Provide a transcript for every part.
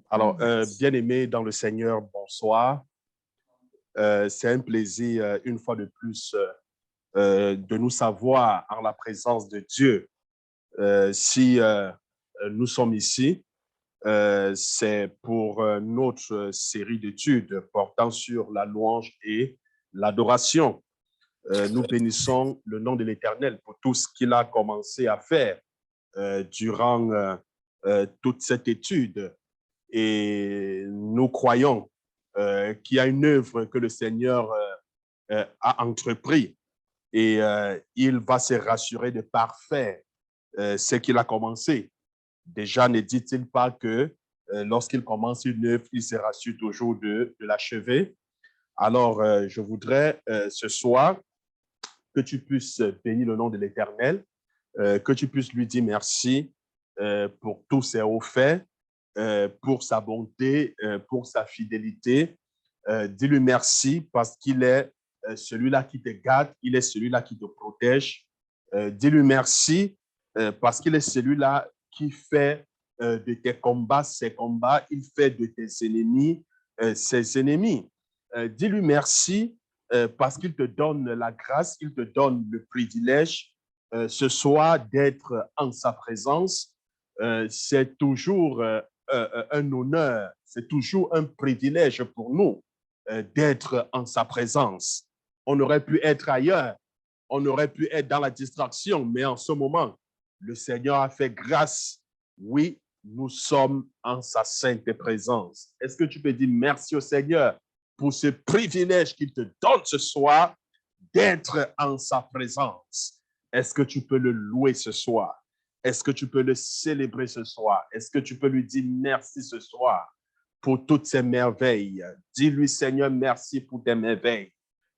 Alors, bien-aimés dans le Seigneur, bonsoir. C'est un plaisir, une fois de plus, de nous savoir en la présence de Dieu. Si nous sommes ici, c'est pour notre série d'études portant sur la louange et l'adoration. Nous bénissons le nom de l'Éternel pour tout ce qu'il a commencé à faire durant toute cette étude. Et nous croyons qu'il y a une œuvre que le Seigneur a entrepris et il va se rassurer de parfaire ce qu'il a commencé. Déjà, ne dit-il pas que lorsqu'il commence une œuvre, il se rassure toujours de l'achever? Alors, je voudrais ce soir que tu puisses bénir le nom de l'Éternel, que tu puisses lui dire merci pour tous ses hauts faits, pour sa bonté, pour sa fidélité. Dis-lui merci parce qu'il est celui-là qui te garde, il est celui-là qui te protège. Dis-lui merci parce qu'il est celui-là qui fait de tes combats ses combats, il fait de tes ennemis ses ennemis. Dis-lui merci parce qu'il te donne la grâce, il te donne le privilège ce soir d'être en sa présence. C'est toujours un honneur, c'est toujours un privilège pour nous d'être en sa présence. On aurait pu être ailleurs, on aurait pu être dans la distraction, mais en ce moment, le Seigneur a fait grâce. Oui, nous sommes en sa sainte présence. Est-ce que tu peux dire merci au Seigneur pour ce privilège qu'il te donne ce soir d'être en sa présence? Est-ce que tu peux le louer ce soir? Est-ce que tu peux le célébrer ce soir? Est-ce que tu peux lui dire merci ce soir pour toutes ces merveilles? Dis-lui, Seigneur, merci pour tes merveilles.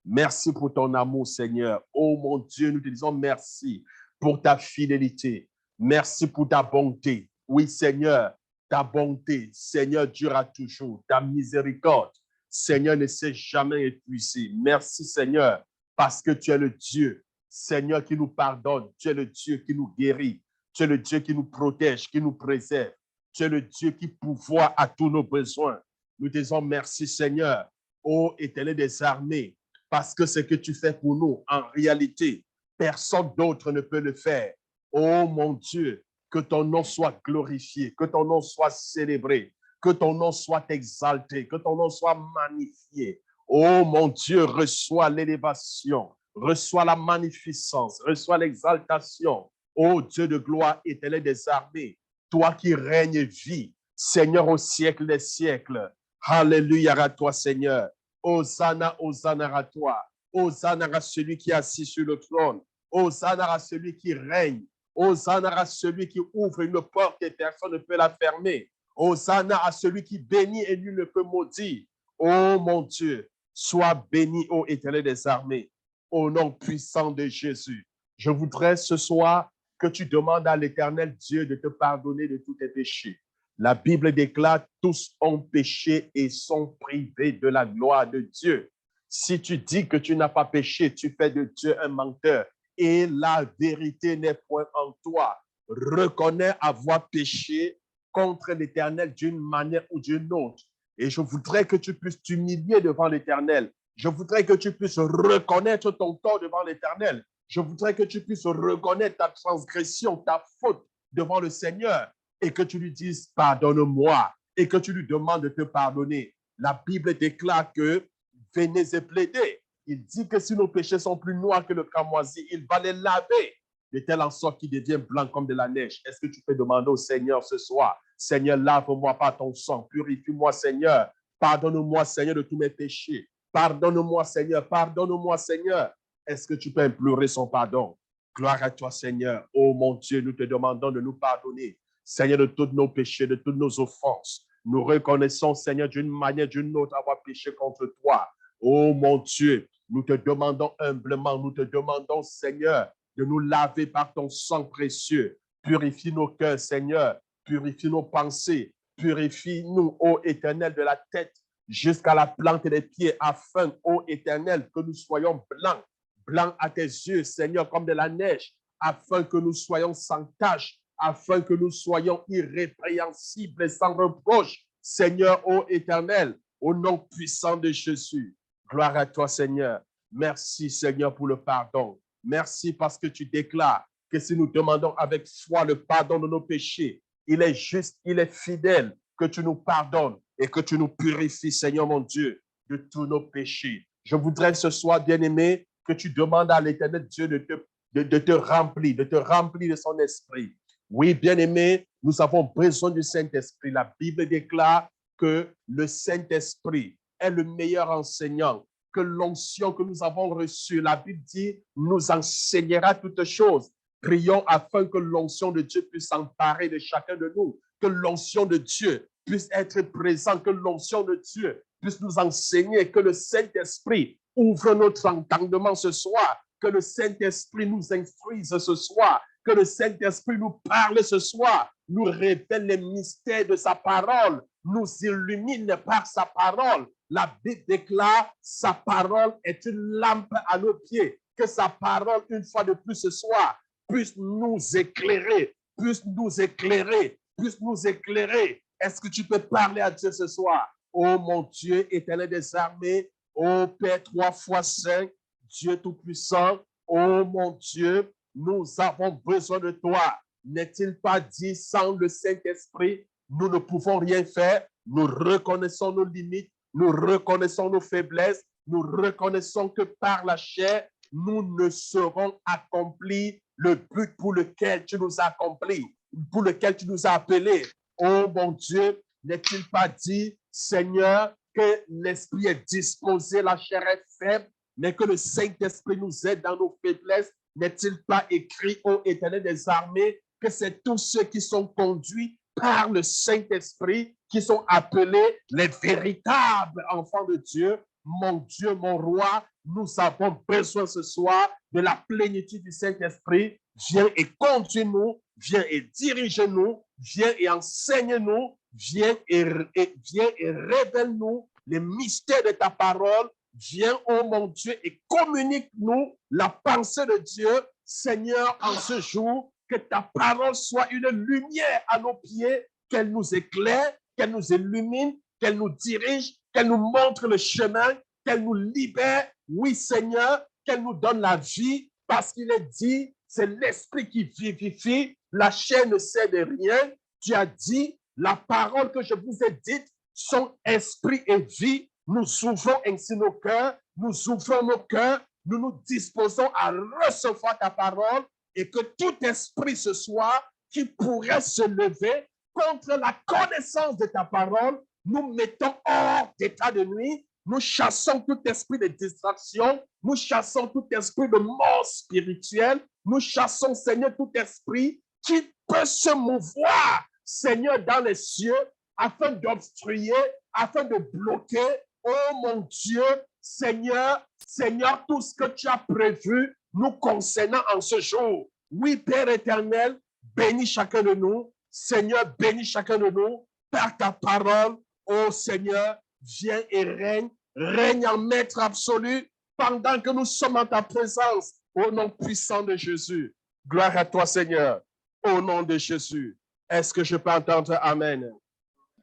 Merci pour ton amour, Seigneur. Oh mon Dieu, nous te disons merci pour ta fidélité. Merci pour ta bonté. Oui, Seigneur, ta bonté, Seigneur, durera toujours. Ta miséricorde, Seigneur, ne s'est jamais épuisée. Merci, Seigneur, parce que tu es le Dieu, Seigneur, qui nous pardonne. Tu es le Dieu qui nous guérit. Tu es le Dieu qui nous protège, qui nous préserve. Tu es le Dieu qui pourvoit à tous nos besoins. Nous disons merci, Seigneur, ô Éternel des armées, parce que ce que tu fais pour nous, en réalité, personne d'autre ne peut le faire. Oh mon Dieu, que ton nom soit glorifié, que ton nom soit célébré, que ton nom soit exalté, que ton nom soit magnifié. Oh mon Dieu, reçois l'élévation, reçois la magnificence, reçois l'exaltation. Oh Dieu de gloire, Éternel des armées, toi qui règnes vie, Seigneur au siècle des siècles. Alléluia à toi, Seigneur. Hosanna, Hosanna à toi. Hosanna à celui qui est assis sur le trône. Hosanna à celui qui règne. Hosanna à celui qui ouvre une porte et personne ne peut la fermer. Hosanna à celui qui bénit et nul ne peut maudire. Oh mon Dieu, sois béni, ô Éternel des armées, au nom puissant de Jésus. Je voudrais ce soir que tu demandes à l'Éternel Dieu de te pardonner de tous tes péchés. La Bible déclare tous ont péché et sont privés de la gloire de Dieu. Si tu dis que tu n'as pas péché, tu fais de Dieu un menteur et la vérité n'est point en toi. Reconnais avoir péché contre l'Éternel d'une manière ou d'une autre. Et je voudrais que tu puisses t'humilier devant l'Éternel. Je voudrais que tu puisses reconnaître ton tort devant l'Éternel. Je voudrais que tu puisses reconnaître ta transgression, ta faute devant le Seigneur et que tu lui dises pardonne-moi et que tu lui demandes de te pardonner. La Bible déclare que venez et plaidez. Il dit que si nos péchés sont plus noirs que le cramoisi, il va les laver de telle en sorte qu'ils deviennent blancs comme de la neige. Est-ce que tu peux demander au Seigneur ce soir, Seigneur, lave-moi par ton sang, purifie-moi, Seigneur, pardonne-moi, Seigneur, de tous mes péchés. Pardonne-moi, Seigneur, pardonne-moi, Seigneur. Est-ce que tu peux implorer son pardon? Gloire à toi, Seigneur. Oh mon Dieu, nous te demandons de nous pardonner, Seigneur, de tous nos péchés, de toutes nos offenses. Nous reconnaissons, Seigneur, d'une manière, d'une autre, avoir péché contre toi. Oh mon Dieu, nous te demandons humblement, nous te demandons, Seigneur, de nous laver par ton sang précieux. Purifie nos cœurs, Seigneur. Purifie nos pensées. Purifie-nous, ô Éternel, de la tête jusqu'à la plante des pieds, afin, ô Éternel, que nous soyons blancs, blancs à tes yeux, Seigneur, comme de la neige, afin que nous soyons sans tache afin que nous soyons irrépréhensibles et sans reproche, Seigneur, ô Éternel, au nom puissant de Jésus. Gloire à toi, Seigneur. Merci, Seigneur, pour le pardon. Merci parce que tu déclares que si nous demandons avec foi le pardon de nos péchés, il est juste, il est fidèle, que tu nous pardonnes et que tu nous purifies, Seigneur mon Dieu, de tous nos péchés. Je voudrais ce soir, bien-aimé, que tu demandes à l'Éternel Dieu de te remplir, de son esprit. Oui, bien-aimé, nous avons besoin du Saint-Esprit. La Bible déclare que le Saint-Esprit est le meilleur enseignant, que l'onction que nous avons reçue, la Bible dit, nous enseignera toutes choses. Prions afin que l'onction de Dieu puisse s'emparer de chacun de nous, que l'onction de Dieu puisse être présente, que l'onction de Dieu puisse nous enseigner, que le Saint-Esprit ouvre notre entendement ce soir, que le Saint-Esprit nous instruise ce soir, que le Saint-Esprit nous parle ce soir, nous révèle les mystères de sa parole, nous illumine par sa parole. La Bible déclare, sa parole est une lampe à nos pieds, que sa parole, une fois de plus ce soir, puisse nous éclairer, puisse nous éclairer, puisse nous éclairer. Est-ce que tu peux parler à Dieu ce soir? Oh mon Dieu, Éternel des armées, oh Père 3 fois 5, Dieu Tout-Puissant, oh mon Dieu, nous avons besoin de toi. N'est-il pas dit, sans le Saint-Esprit, nous ne pouvons rien faire? Nous reconnaissons nos limites, nous reconnaissons nos faiblesses, nous reconnaissons que par la chair, nous ne serons accomplis le but pour lequel tu nous as accomplis, pour lequel tu nous as appelés. Oh mon Dieu, n'est-il pas dit, Seigneur, que l'esprit est disposé, la chair est faible, mais que le Saint-Esprit nous aide dans nos faiblesses? N'est-il pas écrit, ô Éternel des armées, que c'est tous ceux qui sont conduits par le Saint-Esprit qui sont appelés les véritables enfants de Dieu? Mon Dieu, mon roi, nous avons besoin ce soir de la plénitude du Saint-Esprit. Viens et conduis-nous, viens et dirige-nous, viens et enseigne-nous, viens et révèle-nous les mystères de ta parole. Viens, oh mon Dieu, et communique-nous la pensée de Dieu. Seigneur, en ce jour, que ta parole soit une lumière à nos pieds, qu'elle nous éclaire, qu'elle nous illumine, qu'elle nous dirige, qu'elle nous montre le chemin, qu'elle nous libère. Oui, Seigneur, qu'elle nous donne la vie, parce qu'il est dit, c'est l'esprit qui vivifie, la chair ne sert de rien. Tu as dit, la parole que je vous ai dite sont esprit et vie. Nous ouvrons ainsi nos cœurs, nous ouvrons nos cœurs, nous nous disposons à recevoir ta parole et que tout esprit ce soir qui pourrait se lever contre la connaissance de ta parole, nous mettons hors d'état de nuit, nous chassons tout esprit de distraction, nous chassons tout esprit de mort spirituelle, nous chassons, Seigneur, tout esprit qui peut se mouvoir, Seigneur, dans les cieux, afin d'obstruer, afin de bloquer. Oh mon Dieu, Seigneur, Seigneur, tout ce que tu as prévu nous concernant en ce jour. Oui, Père éternel, bénis chacun de nous. Seigneur, bénis chacun de nous par ta parole. Oh Seigneur, viens et règne, règne en maître absolu pendant que nous sommes en ta présence. Au nom puissant de Jésus. Gloire à toi, Seigneur. Au nom de Jésus. Est-ce que je peux entendre Amen?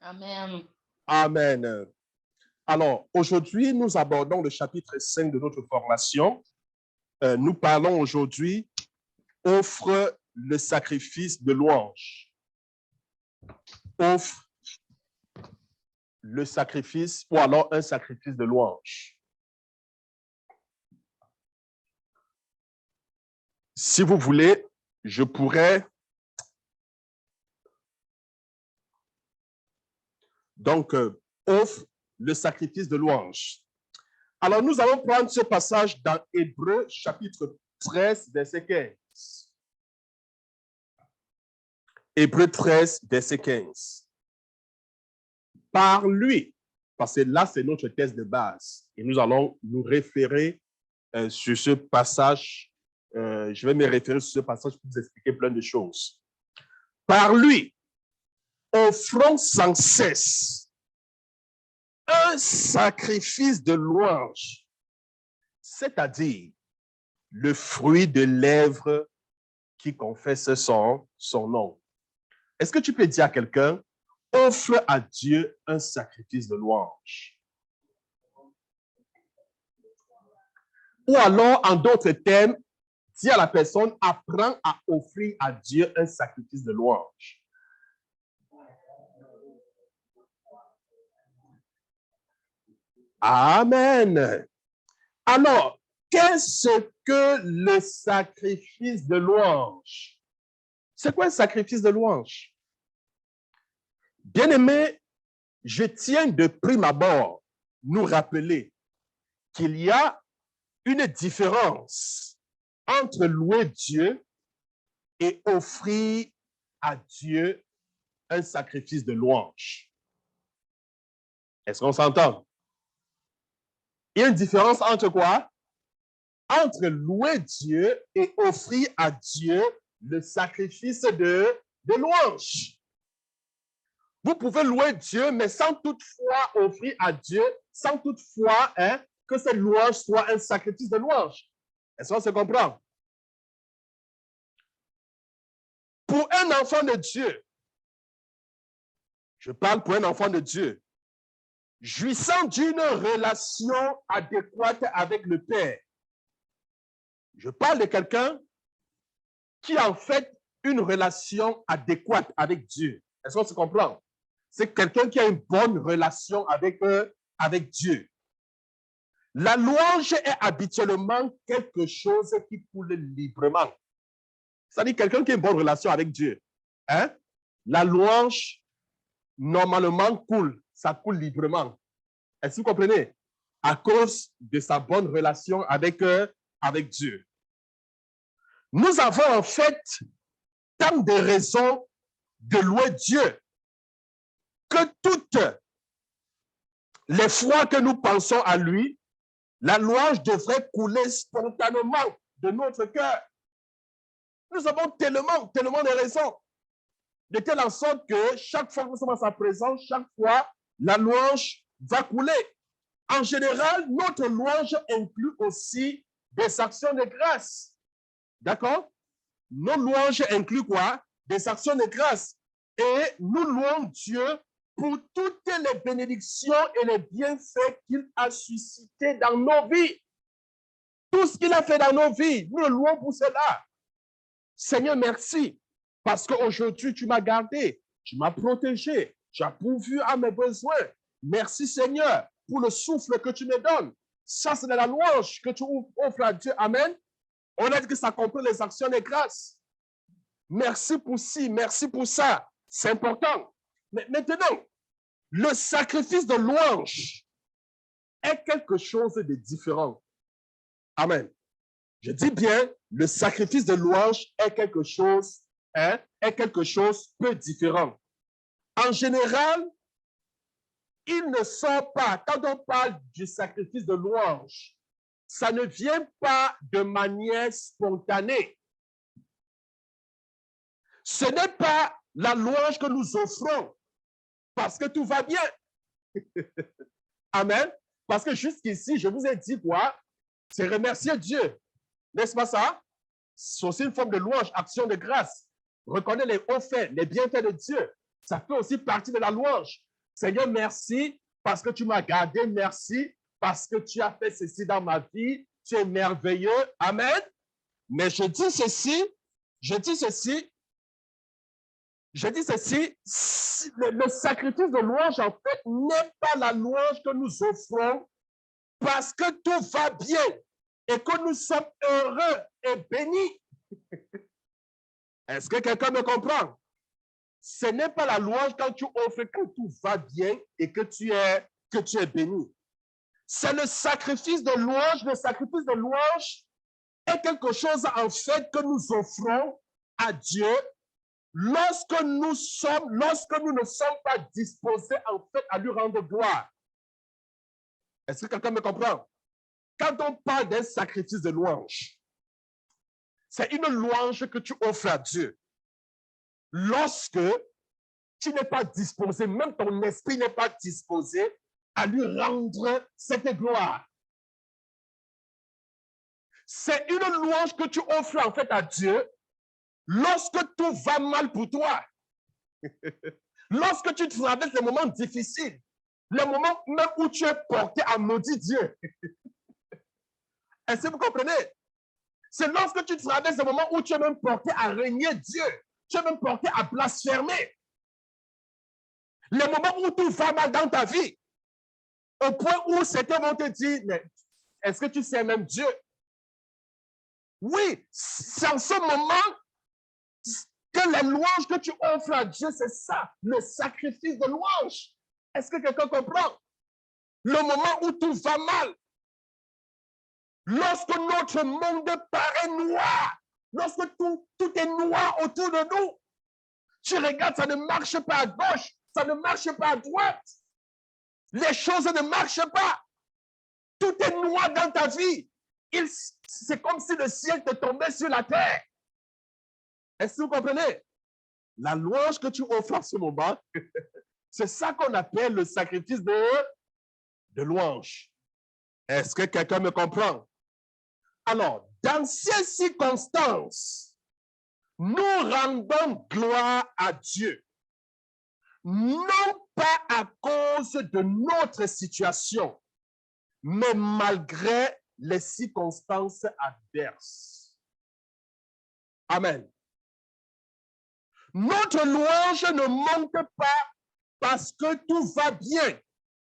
Amen. Amen. Alors, aujourd'hui, nous abordons le chapitre 5 de notre formation. Nous parlons aujourd'hui, offre le sacrifice de louange. Offre le sacrifice ou alors un sacrifice de louange. Si vous voulez, je pourrais donc offre le sacrifice de louange. Alors, nous allons prendre ce passage dans Hébreux, chapitre 13, verset 15. Hébreux 13, verset 15. Par lui, parce que là, c'est notre texte de base, et nous allons nous référer sur ce passage. Je vais me référer sur ce passage pour vous expliquer plein de choses. Par lui, offrons sans cesse un sacrifice de louange, c'est-à-dire le fruit de lèvres qui confesse son nom. Est-ce que tu peux dire à quelqu'un, offre à Dieu un sacrifice de louange? Ou alors, en d'autres termes, dis à la personne, apprends à offrir à Dieu un sacrifice de louange. Amen. Alors, qu'est-ce que le sacrifice de louange? C'est quoi un sacrifice de louange? Bien-aimé, je tiens de prime abord nous rappeler qu'il y a une différence entre louer Dieu et offrir à Dieu un sacrifice de louange. Est-ce qu'on s'entend? Il y a une différence entre quoi? Entre louer Dieu et offrir à Dieu le sacrifice de louange. Vous pouvez louer Dieu, mais sans toutefois offrir à Dieu, sans toutefois que cette louange soit un sacrifice de louange. Est-ce qu'on se comprend? Pour un enfant de Dieu, je parle pour un enfant de Dieu, jouissant d'une relation adéquate avec le Père. Je parle de quelqu'un qui a en fait une relation adéquate avec Dieu. Est-ce qu'on se comprend? C'est quelqu'un qui a une bonne relation avec Dieu. La louange est habituellement quelque chose qui coule librement. C'est-à-dire quelqu'un qui a une bonne relation avec Dieu. Hein? La louange, normalement, coule. Ça coule librement. Est-ce que vous comprenez? À cause de sa bonne relation avec Dieu. Nous avons en fait tant de raisons de louer Dieu que toutes les fois que nous pensons à lui, la louange devrait couler spontanément de notre cœur. Nous avons tellement de raisons, de telle en sorte que chaque fois que nous sommes à sa présence, chaque fois, la louange va couler. En général, notre louange inclut aussi des actions de grâce. D'accord? Nos louanges incluent quoi? Des actions de grâce. Et nous louons Dieu pour toutes les bénédictions et les bienfaits qu'il a suscités dans nos vies. Tout ce qu'il a fait dans nos vies, nous le louons pour cela. Seigneur, merci, parce qu'aujourd'hui, tu m'as gardé, tu m'as protégé, tu as pourvu à mes besoins. Merci, Seigneur, pour le souffle que tu me donnes. Ça, c'est de la louange que tu offres à Dieu. Amen. On a dit que ça comprend les actions de grâce. Merci pour ci, merci pour ça. C'est important. Mais maintenant, le sacrifice de louange est quelque chose de différent. Amen. Je dis bien, le sacrifice de louange est quelque chose peu différent. En général, il ne sort pas, quand on parle du sacrifice de louange, ça ne vient pas de manière spontanée. Ce n'est pas la louange que nous offrons parce que tout va bien. Amen. Parce que jusqu'ici, je vous ai dit quoi? C'est remercier Dieu. N'est-ce pas ça? C'est aussi une forme de louange, action de grâce. Reconnaître les hauts faits, les bienfaits de Dieu. Ça fait aussi partie de la louange. Seigneur, merci parce que tu m'as gardé. Merci parce que tu as fait ceci dans ma vie. Tu es merveilleux. Amen. Mais je dis ceci, le sacrifice de louange, en fait, n'est pas la louange que nous offrons parce que tout va bien et que nous sommes heureux et bénis. Est-ce que quelqu'un me comprend? Ce n'est pas la louange quand tu offres que tout va bien et que tu es béni. C'est le sacrifice de louange. Le sacrifice de louange est quelque chose, en fait, que nous offrons à Dieu lorsque nous ne sommes pas disposés, en fait, à lui rendre gloire. Est-ce que quelqu'un me comprend? Quand on parle d'un sacrifice de louange, c'est une louange que tu offres à Dieu. Lorsque tu n'es pas disposé, même ton esprit n'est pas disposé à lui rendre cette gloire. C'est une louange que tu offres en fait à Dieu lorsque tout va mal pour toi. Lorsque tu traverses les moments difficiles, les moments même où tu es porté à maudire Dieu. Est-ce que vous comprenez? C'est lorsque tu traverses les moments où tu es même porté à régner Dieu. Tu es même porté à blasphémer. Les moments où tout va mal dans ta vie. Au point où certains vont te dire, mais est-ce que tu sais même Dieu? Oui, c'est en ce moment que la louange que tu offres à Dieu, c'est ça, le sacrifice de louange. Est-ce que quelqu'un comprend? Le moment où tout va mal, lorsque notre monde paraît noir, lorsque tout est noir autour de nous, tu regardes, ça ne marche pas à gauche, ça ne marche pas à droite. Les choses ne marchent pas. Tout est noir dans ta vie. C'est comme si le ciel te tombait sur la terre. Est-ce que vous comprenez? La louange que tu offres en ce moment, c'est ça qu'on appelle le sacrifice de louange. Est-ce que quelqu'un me comprend? Alors, dans ces circonstances, nous rendons gloire à Dieu. Non pas à cause de notre situation, mais malgré les circonstances adverses. Amen. Notre louange ne monte pas parce que tout va bien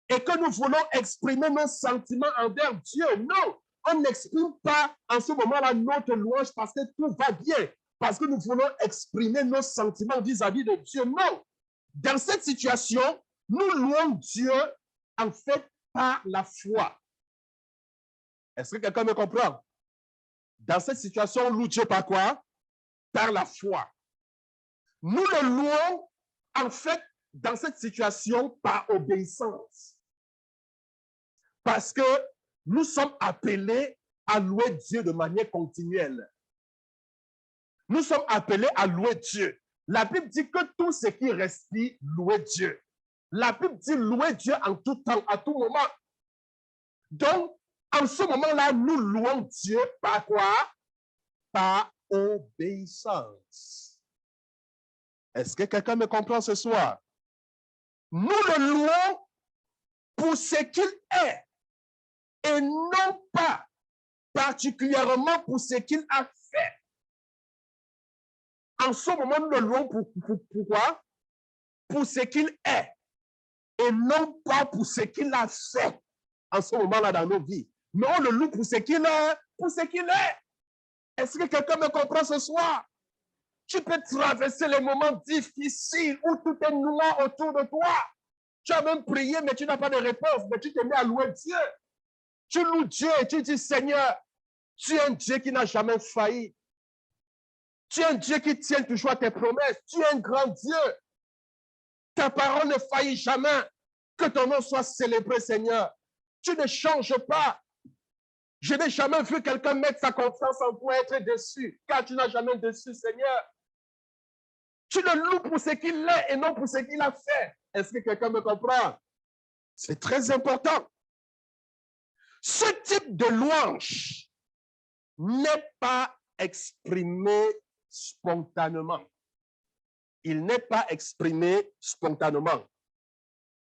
et que nous voulons exprimer nos sentiments envers Dieu. Non, on n'exprime pas en ce moment-là notre louange parce que tout va bien, parce que nous voulons exprimer nos sentiments vis-à-vis de Dieu. Non, dans cette situation, nous louons Dieu en fait par la foi. Est-ce que quelqu'un me comprend? Dans cette situation, on loue Dieu par quoi? Par la foi. Nous le louons, en fait, dans cette situation, par obéissance. Parce que nous sommes appelés à louer Dieu de manière continuelle. Nous sommes appelés à louer Dieu. La Bible dit que tout ce qui respire, louer Dieu. La Bible dit louer Dieu en tout temps, à tout moment. Donc, en ce moment-là, nous louons Dieu par quoi? Par obéissance. Est-ce que quelqu'un me comprend ce soir? Nous le louons pour ce qu'il est et non pas particulièrement pour ce qu'il a fait. En ce moment, nous le louons pourquoi? Pour ce qu'il est et non pas pour ce qu'il a fait en ce moment-là dans nos vies. Mais on le loue pour ce qu'il est, pour ce qu'il est. Est-ce que quelqu'un me comprend ce soir? Tu peux traverser les moments difficiles où tout est noir autour de toi. Tu as même prié, mais tu n'as pas de réponse. Mais tu te mets à louer Dieu. Tu loues Dieu et tu dis, Seigneur, tu es un Dieu qui n'a jamais failli. Tu es un Dieu qui tient toujours à tes promesses. Tu es un grand Dieu. Ta parole ne faillit jamais. Que ton nom soit célébré, Seigneur. Tu ne changes pas. Je n'ai jamais vu quelqu'un mettre sa confiance en toi et être déçu, car tu n'as jamais déçu, Seigneur. Tu le loues pour ce qu'il est et non pour ce qu'il a fait. Est-ce que quelqu'un me comprend? C'est très important. Ce type de louange n'est pas exprimé spontanément. Il n'est pas exprimé spontanément.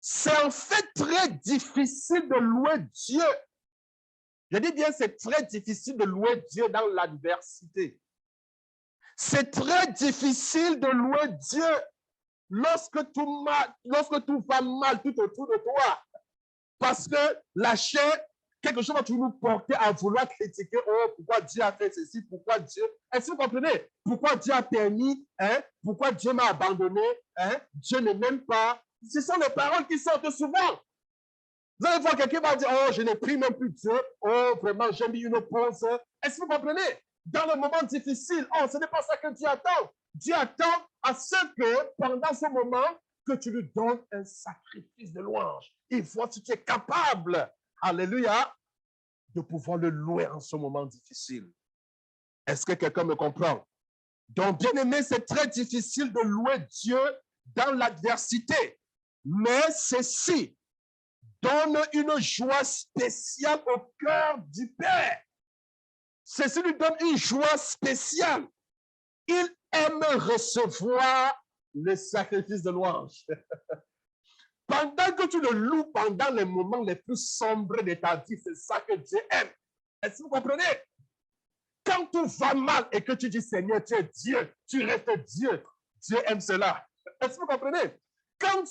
C'est en fait très difficile de louer Dieu. Je dis bien, c'est très difficile de louer Dieu dans l'adversité. C'est très difficile de louer Dieu lorsque tout va mal tout autour de toi. Parce que la chair, quelque chose va toujours nous porter à vouloir critiquer. Oh, pourquoi Dieu a fait ceci? Pourquoi Dieu? Est-ce que vous comprenez? Pourquoi Dieu a permis? Pourquoi Dieu m'a abandonné? Dieu ne m'aime pas. Ce sont les paroles qui sortent souvent. Vous allez voir quelqu'un va dire, oh, je n'ai pris même plus Dieu. Oh, vraiment, j'ai mis une pause. Est-ce que vous comprenez? Dans le moment difficile, oh, ce n'est pas ça que Dieu attend. Dieu attend à ce que, pendant ce moment, que tu lui donnes un sacrifice de louange. Il voit si tu es capable, alléluia, de pouvoir le louer en ce moment difficile. Est-ce que quelqu'un me comprend? Donc, bien aimé, c'est très difficile de louer Dieu dans l'adversité. Mais ceci donne une joie spéciale au cœur du Père. Ceci lui donne une joie spéciale. Il aime recevoir le sacrifice de louange. Pendant que tu le loues pendant les moments les plus sombres de ta vie, c'est ça que Dieu aime. Est-ce que vous comprenez? Quand tout va mal et que tu dis Seigneur, tu es Dieu, tu restes Dieu, Dieu aime cela. Est-ce que vous comprenez? Quand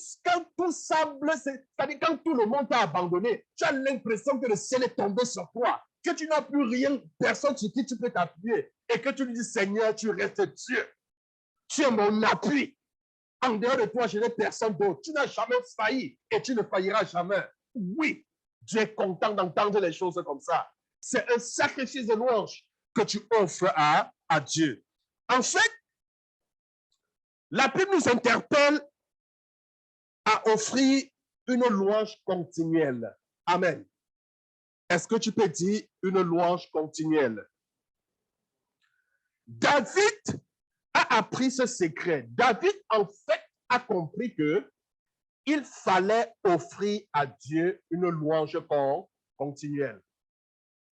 tout semble, c'est-à-dire quand tout le monde t'a abandonné, tu as l'impression que le ciel est tombé sur toi, que tu n'as plus rien, personne sur qui tu peux t'appuyer, et que tu lui dis Seigneur, tu restes Dieu. Tu es mon appui. En dehors de toi, je n'ai personne d'autre. Tu n'as jamais failli et tu ne failliras jamais. Oui, Dieu est content d'entendre les choses comme ça. C'est un sacrifice de louange que tu offres à Dieu. En fait, la Bible nous interpelle à offrir une louange continuelle. Amen. Est-ce que tu peux dire une louange continuelle? David a appris ce secret. David, en fait, a compris que il fallait offrir à Dieu une louange continuelle.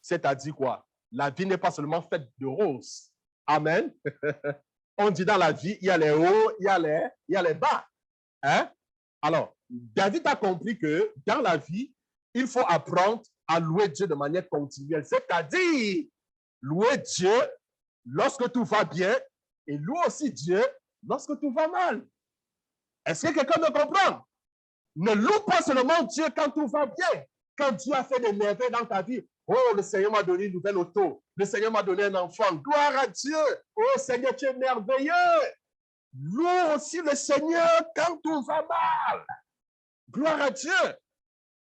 C'est-à-dire quoi? La vie n'est pas seulement faite de roses. Amen. On dit dans la vie, il y a les hauts, il y a les bas. Hein? Alors, David a compris que dans la vie, il faut apprendre à louer Dieu de manière continuelle. C'est-à-dire, louer Dieu lorsque tout va bien et louer aussi Dieu lorsque tout va mal. Est-ce que quelqu'un me comprend? Ne loue pas seulement Dieu quand tout va bien. Quand Dieu a fait des merveilles dans ta vie. Oh, le Seigneur m'a donné une nouvelle auto. Le Seigneur m'a donné un enfant. Gloire à Dieu. Oh, Seigneur, tu es merveilleux. Loue aussi le Seigneur quand tout va mal. Gloire à Dieu.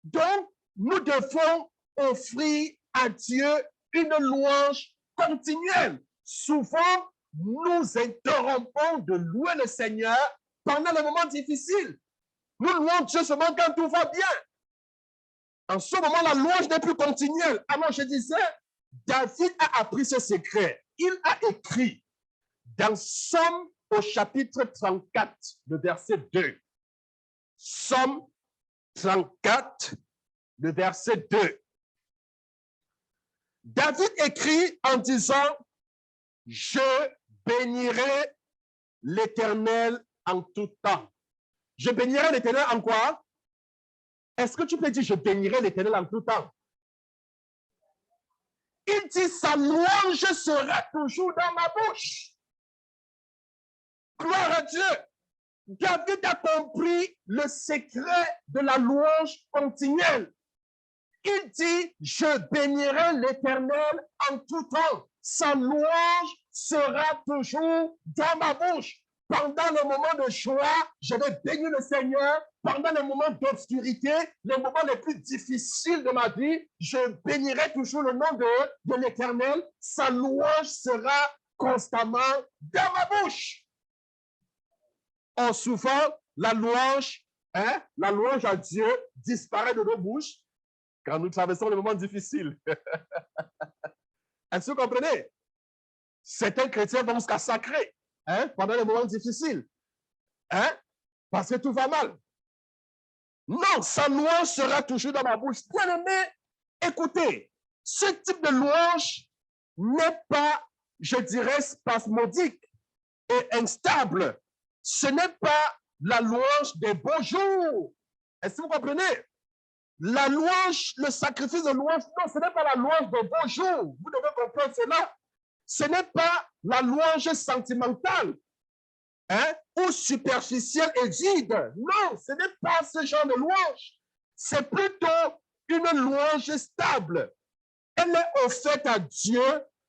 Donc, nous devons offrir à Dieu une louange continuelle. Souvent, nous interrompons de louer le Seigneur pendant les moments difficiles. Nous louons Dieu seulement quand tout va bien. En ce moment, la louange n'est plus continuelle. Alors, je disais, David a appris ce secret. Il a écrit dans Somme au chapitre 34, le verset 2. Somme 34, le verset 2. David écrit en disant, je bénirai l'Éternel en tout temps. Je bénirai l'Éternel en quoi? Est-ce que tu peux dire, je bénirai l'Éternel en tout temps? Il dit, sa louange sera toujours dans ma bouche. Gloire à Dieu. David a compris le secret de la louange continuelle. Il dit, je bénirai l'Éternel en tout temps. Sa louange sera toujours dans ma bouche. Pendant le moment de joie, je vais bénir le Seigneur. Pendant les moments d'obscurité, les moments les plus difficiles de ma vie, je bénirai toujours le nom de l'Éternel. Sa louange sera constamment dans ma bouche. Or, souvent, la louange à Dieu disparaît de nos bouches quand nous traversons les moments difficiles. Est-ce que vous comprenez? Certains chrétiens vont jusqu'à sacrer pendant les moments difficiles. Parce que tout va mal. Non, sa louange sera toujours dans ma bouche. Bien-aimé, écoutez, ce type de louange n'est pas, je dirais, spasmodique et instable. Ce n'est pas la louange des beaux jours. Est-ce que vous comprenez? La louange, le sacrifice de louange, non, ce n'est pas la louange des beaux jours. Vous devez comprendre cela. Ce n'est pas la louange sentimentale ou superficielle et vide. Non, ce n'est pas ce genre de louange. C'est plutôt une louange stable. Elle est offerte à Dieu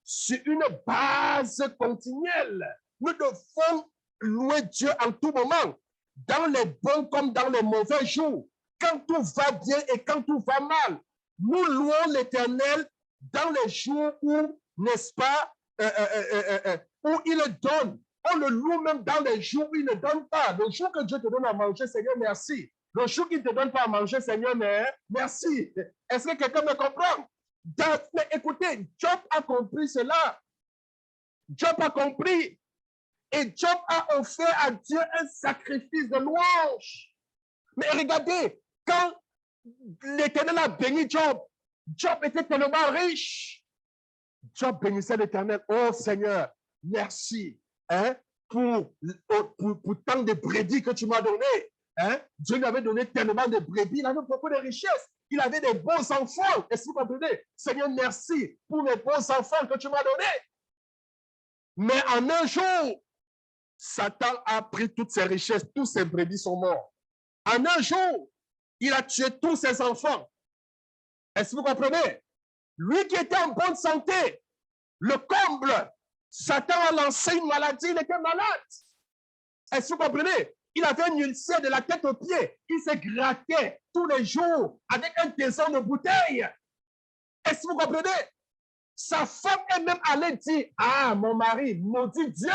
sur une base continuelle. Nous devons louer Dieu en tout moment, dans les bons comme dans les mauvais jours, quand tout va bien et quand tout va mal. Nous louons l'Éternel dans les jours où, n'est-ce pas, où il donne. On le loue même dans les jours où il ne donne pas. Le jour que Dieu te donne à manger, Seigneur, merci. Le jour qu'il ne te donne pas à manger, Seigneur, merci. Est-ce que quelqu'un me comprend? Mais écoutez, Job a compris cela. Job a compris. Et Job a offert à Dieu un sacrifice de louange. Mais regardez, quand l'Éternel a béni Job, Job était tellement riche. Job bénissait l'Éternel. Oh Seigneur, merci. pour tant de brebis que tu m'as donné. Hein? Dieu lui avait donné tellement de brebis, il avait beaucoup de richesses. Il avait des bons enfants. Est-ce que vous comprenez? Seigneur, merci pour les bons enfants que tu m'as donnés. Mais en un jour, Satan a pris toutes ses richesses, tous ses brebis sont morts. En un jour, il a tué tous ses enfants. Est-ce que vous comprenez? Lui qui était en bonne santé, le comble, Satan a lancé une maladie, il était malade. Est-ce que vous comprenez? Il avait un ulcère de la tête aux pieds. Il se grattait tous les jours avec un tesson de bouteille. Est-ce que vous comprenez? Sa femme est même allée dire, ah, mon mari, maudit Dieu.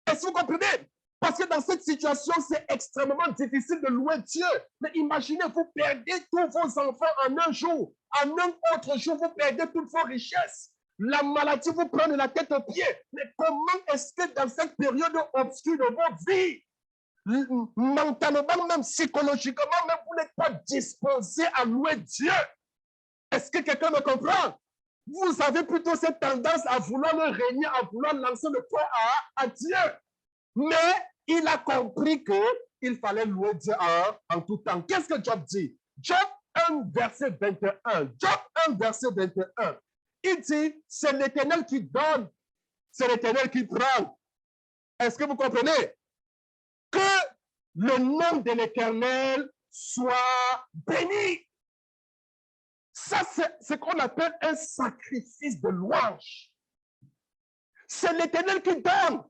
Est-ce que vous comprenez? Parce que dans cette situation, c'est extrêmement difficile de louer Dieu. Mais imaginez, vous perdez tous vos enfants en un jour. En un autre jour, vous perdez toutes vos richesses. La maladie vous prend de la tête aux pieds. Mais comment est-ce que dans cette période obscure de votre vie, mentalement, même psychologiquement, même vous n'êtes pas disposé à louer Dieu? Est-ce que quelqu'un me comprend? Vous avez plutôt cette tendance à vouloir le régner, à vouloir lancer le poids à Dieu. Mais il a compris qu'il fallait louer Dieu en tout temps. Qu'est-ce que Job dit? Job 1, verset 21. Job 1, verset 21. Il dit, c'est l'Éternel qui donne, c'est l'Éternel qui prend. Est-ce que vous comprenez? Que le nom de l'Éternel soit béni. Ça, c'est ce qu'on appelle un sacrifice de louange. C'est l'Éternel qui donne.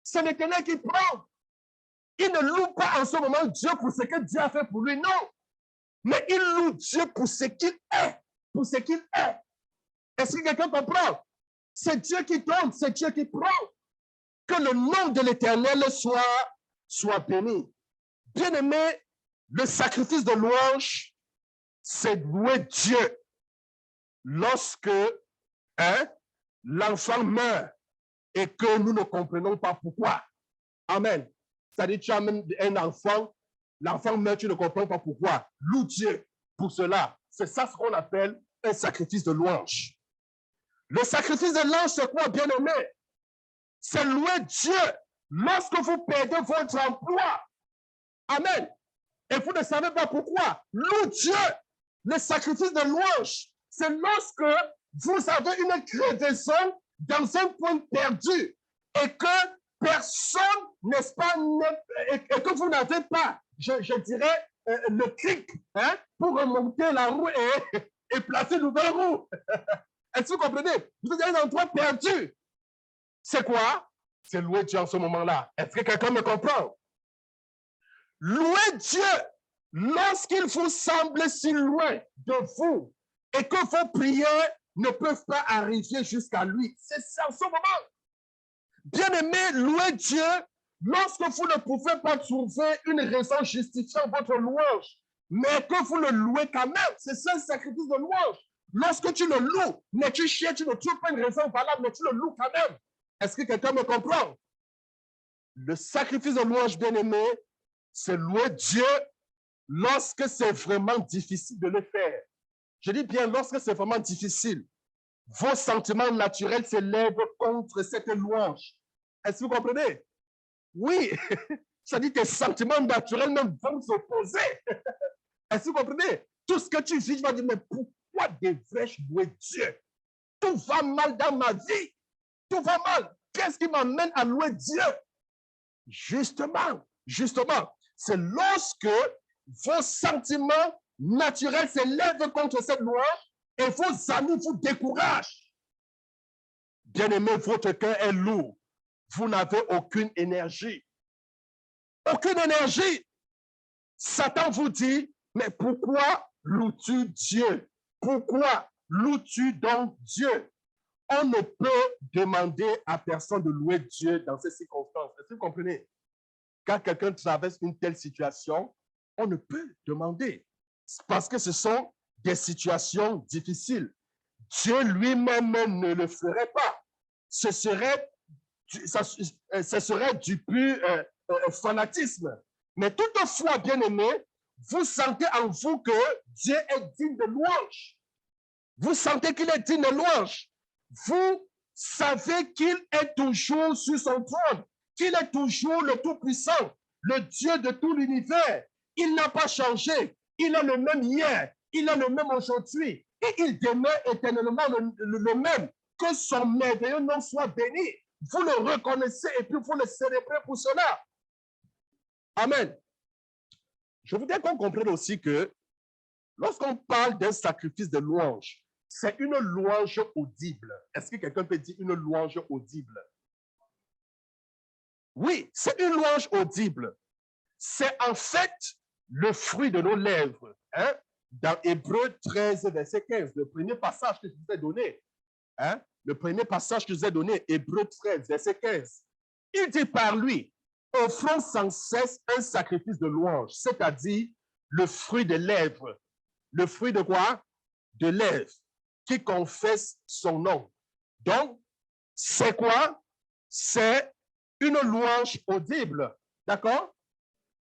C'est l'Éternel qui prend. Il ne loue pas en ce moment Dieu pour ce que Dieu a fait pour lui, non. Mais il loue Dieu pour ce qu'il est. Pour ce qu'il est. Est-ce que quelqu'un comprend? C'est Dieu qui donne, c'est Dieu qui prend. Que le nom de l'Éternel soit béni. Bien-aimé, le sacrifice de louange, c'est louer Dieu lorsque l'enfant meurt et que nous ne comprenons pas pourquoi. Amen. C'est-à-dire, tu amènes un enfant, l'enfant meurt, tu ne comprends pas pourquoi. Loue Dieu pour cela. C'est ça ce qu'on appelle un sacrifice de louange. Le sacrifice de louange, c'est quoi, bien-aimé? C'est louer Dieu lorsque vous perdez votre emploi. Amen. Et vous ne savez pas pourquoi. Loue Dieu. Le sacrifice de louange, c'est lorsque vous avez une crevaison dans un point perdu et que personne, n'est-ce pas, et que vous n'avez pas, je dirais, le clic pour remonter la roue et placer une nouvelle roue. Est-ce que vous comprenez? Vous êtes dans un endroit perdu. C'est quoi? C'est louer Dieu en ce moment-là. Est-ce que quelqu'un me comprend? Louer Dieu lorsqu'il vous semble si loin de vous et que vos prières ne peuvent pas arriver jusqu'à lui. C'est ça en ce moment. Bien-aimé, louez Dieu lorsque vous ne pouvez pas trouver une raison justifiant votre louange, mais que vous le louez quand même. C'est ça le sacrifice de louange. Lorsque tu le loues, mais tu cherches, tu ne trouves pas une raison valable, mais tu le loues quand même. Est-ce que quelqu'un me comprend? Le sacrifice de louange, bien-aimé, c'est louer Dieu lorsque c'est vraiment difficile de le faire. Je dis bien lorsque c'est vraiment difficile. Vos sentiments naturels s'élèvent contre cette louange. Est-ce que vous comprenez? Oui, ça dit que tes sentiments naturels même vont s'opposer. Est-ce que vous comprenez? Tout ce que tu vis, tu vas dire, mais pourquoi devrais-je louer Dieu? Tout va mal dans ma vie. Tout va mal. Qu'est-ce qui m'amène à louer Dieu? Justement, c'est lorsque vos sentiments naturels s'élèvent contre cette louange et vos amis vous découragent. Bien-aimé, votre cœur est lourd. Vous n'avez aucune énergie. Aucune énergie. Satan vous dit, mais pourquoi loues-tu Dieu? Pourquoi loues-tu donc Dieu? On ne peut demander à personne de louer Dieu dans ces circonstances. Est-ce que vous comprenez? Quand quelqu'un traverse une telle situation, on ne peut demander. Parce que ce sont des situations difficiles. Dieu lui-même ne le ferait pas. Ce serait du pur fanatisme. Mais toutefois, bien-aimé, vous sentez en vous que Dieu est digne de louange. Vous sentez qu'il est digne de louange. Vous savez qu'il est toujours sur son trône qu'il est toujours le Tout-Puissant, le Dieu de tout l'univers. Il n'a pas changé. Il est le même hier, il est le même aujourd'hui et il demeure éternellement le même. Que son merveilleux nom soit béni. Vous le reconnaissez et puis vous le célébrez pour cela. Amen. Je voudrais qu'on comprenne aussi que lorsqu'on parle d'un sacrifice de louange, c'est une louange audible. Est-ce que quelqu'un peut dire une louange audible? Oui, c'est une louange audible. C'est en fait le fruit de nos lèvres. Hein? Dans Hébreux 13, verset 15, le premier passage que je vous ai donné. Hein? Le premier passage que je vous ai donné, Hébreux 13, verset 15. Il dit par lui, offrons sans cesse un sacrifice de louange, c'est-à-dire le fruit des lèvres. Le fruit de quoi? De lèvres, qui confesse son nom. Donc, c'est quoi? C'est une louange audible. D'accord?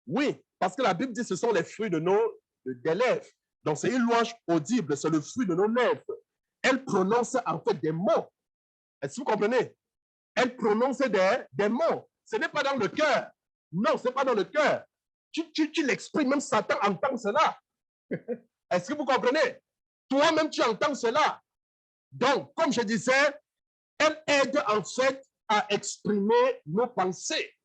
Oui, parce que la Bible dit que ce sont les fruits des lèvres. Donc, c'est une louange audible, c'est le fruit de nos lèvres. Elle prononce en fait des mots. Est-ce que vous comprenez? Elle prononce des mots. Ce n'est pas dans le cœur. Non, ce n'est pas dans le cœur. Tu l'exprimes, même Satan entend cela. Est-ce que vous comprenez? Toi-même, tu entends cela. Donc, comme je disais, elle aide en fait à exprimer nos pensées.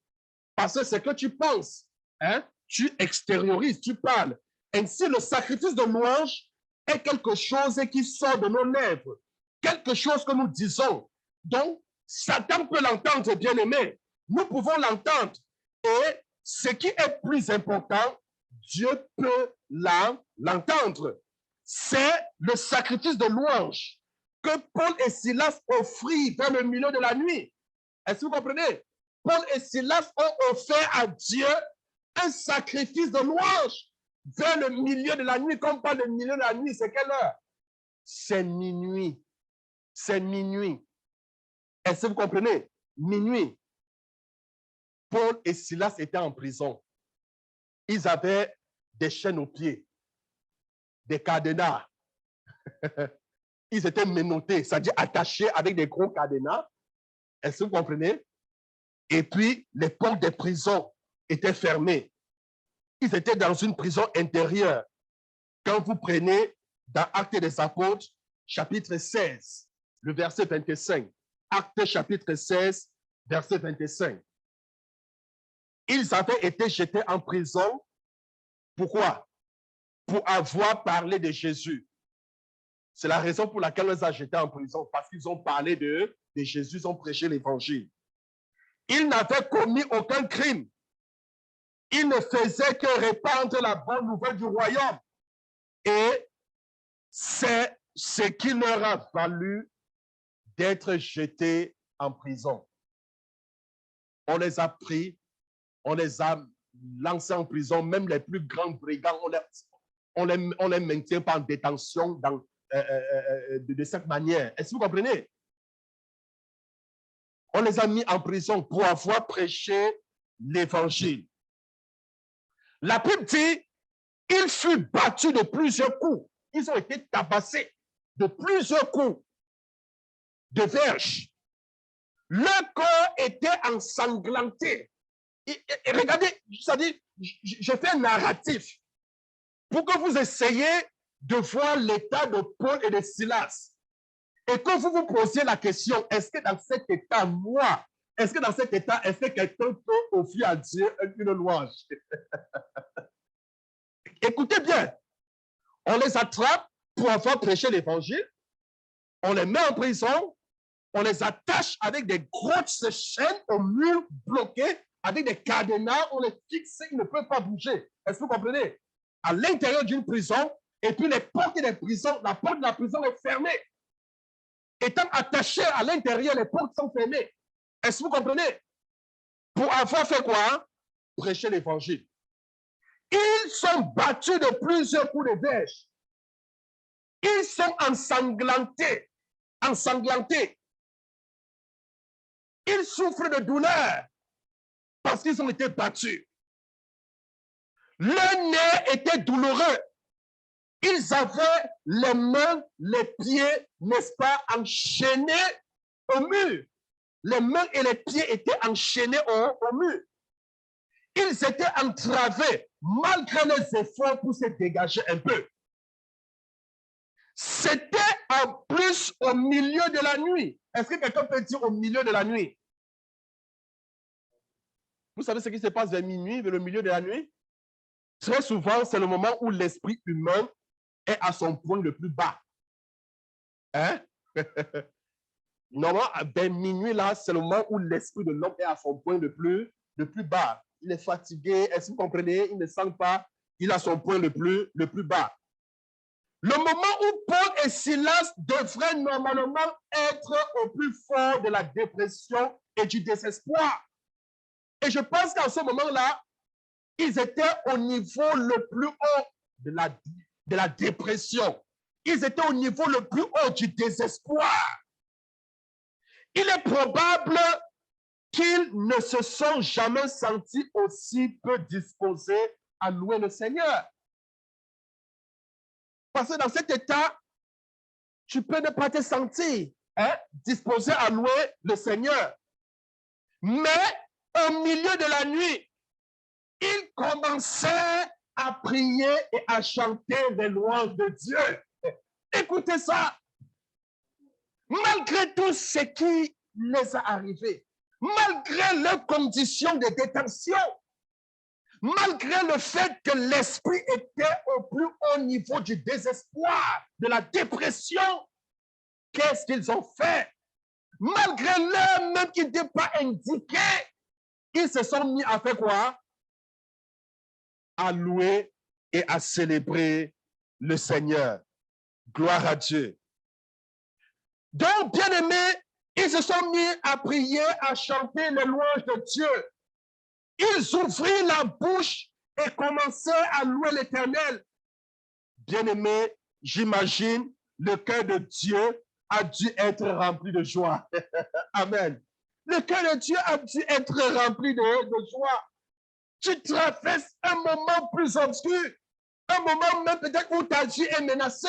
Parce que c'est que tu penses. Hein? Tu extériorises, tu parles. Ainsi, le sacrifice de louange est quelque chose qui sort de nos lèvres, quelque chose que nous disons. Donc, Satan peut l'entendre, bien aimé. Nous pouvons l'entendre. Et ce qui est plus important, Dieu peut l'entendre. C'est le sacrifice de louange que Paul et Silas offrirent vers le milieu de la nuit. Est-ce que vous comprenez? Paul et Silas ont offert à Dieu un sacrifice de louange vers le milieu de la nuit. Quand on parle de milieu de la nuit, c'est quelle heure? C'est minuit. C'est minuit. Est-ce que vous comprenez? Minuit. Paul et Silas étaient en prison. Ils avaient des chaînes aux pieds, des cadenas. Ils étaient menottés, c'est-à-dire attachés avec des gros cadenas. Est-ce que vous comprenez? Et puis, les portes des prisons étaient fermées. Ils étaient dans une prison intérieure. Quand vous prenez dans Actes des Apôtres, chapitre 16, le verset 25. Actes chapitre 16, verset 25. Ils avaient été jetés en prison. Pourquoi? Pour avoir parlé de Jésus. C'est la raison pour laquelle on les a jetés en prison, parce qu'ils ont parlé de Jésus, ils ont prêché l'évangile. Ils n'avaient commis aucun crime. Ils ne faisaient que répandre la bonne nouvelle du royaume. Et c'est ce qui leur a valu d'être jetés en prison. On les a pris, on les a lancés en prison, même les plus grands brigands, on les maintient pas en détention de cette manière. Est-ce que vous comprenez? On les a mis en prison pour avoir prêché l'évangile. La Bible dit, il fut battu de plusieurs coups. Ils ont été tabassés de plusieurs coups de verge. Leur corps était ensanglanté. Et regardez, c'est-à-dire, je fais un narratif pour que vous essayiez de voir l'état de Paul et de Silas. Et que vous vous posiez la question, est-ce que dans cet état, moi, est-ce que dans cet état, est-ce que quelqu'un peut offrir à Dieu une louange? Écoutez bien, on les attrape pour avoir prêché l'évangile, on les met en prison, on les attache avec des grosses chaînes au mur bloqué, avec des cadenas, on les fixe, ils ne peuvent pas bouger. Est-ce que vous comprenez? À l'intérieur d'une prison, et puis les portes des prisons, la porte de la prison est fermée. Étant attachés à l'intérieur, les portes sont fermées. Est-ce que vous comprenez? Pour avoir fait quoi? Prêcher l'évangile. Ils sont battus de plusieurs coups de verge. Ils sont ensanglantés. Ensanglantés. Ils souffrent de douleur parce qu'ils ont été battus. Leur nez était douloureux. Ils avaient les mains, les pieds, n'est-ce pas, enchaînés au mur. les mains et les pieds étaient enchaînés au mur. Ils étaient entravés malgré les efforts pour se dégager un peu. C'était en plus au milieu de la nuit. Est-ce que quelqu'un peut dire au milieu de la nuit? Vous savez ce qui se passe vers minuit, vers le milieu de la nuit? Très souvent, c'est le moment où l'esprit humain est à son point le plus bas. Hein? Normalement, vers minuit, là, c'est le moment où l'esprit de l'homme est à son point le plus bas. Il est fatigué, est-ce que vous comprenez? Il ne sent pas, il a son point le plus bas. Le moment où Paul et Silas devraient normalement être au plus fort de la dépression et du désespoir. Et je pense qu'en ce moment-là, ils étaient au niveau le plus haut de la dépression. Ils étaient au niveau le plus haut du désespoir. Il est probable qu'ils ne se sont jamais sentis aussi peu disposés à louer le Seigneur. Parce que dans cet état, tu peux ne pas te sentir disposé à louer le Seigneur. Mais au milieu de la nuit, ils commençaient à prier et à chanter les louanges de Dieu. Écoutez ça. Malgré tout ce qui les a arrivés, malgré leurs conditions de détention, malgré le fait que l'esprit était au plus haut niveau du désespoir, de la dépression, qu'est-ce qu'ils ont fait? Malgré l'heure même qui n'était pas indiquée, ils se sont mis à faire quoi? À louer et à célébrer le Seigneur. Gloire à Dieu. Donc, bien-aimés, ils se sont mis à prier, à chanter les louanges de Dieu. Ils ouvrirent la bouche et commençaient à louer l'Éternel. Bien-aimés, j'imagine, le cœur de Dieu a dû être rempli de joie. Amen. Le cœur de Dieu a dû être rempli de joie. Tu traverses un moment plus obscur, un moment même peut-être où ta vie est menacée.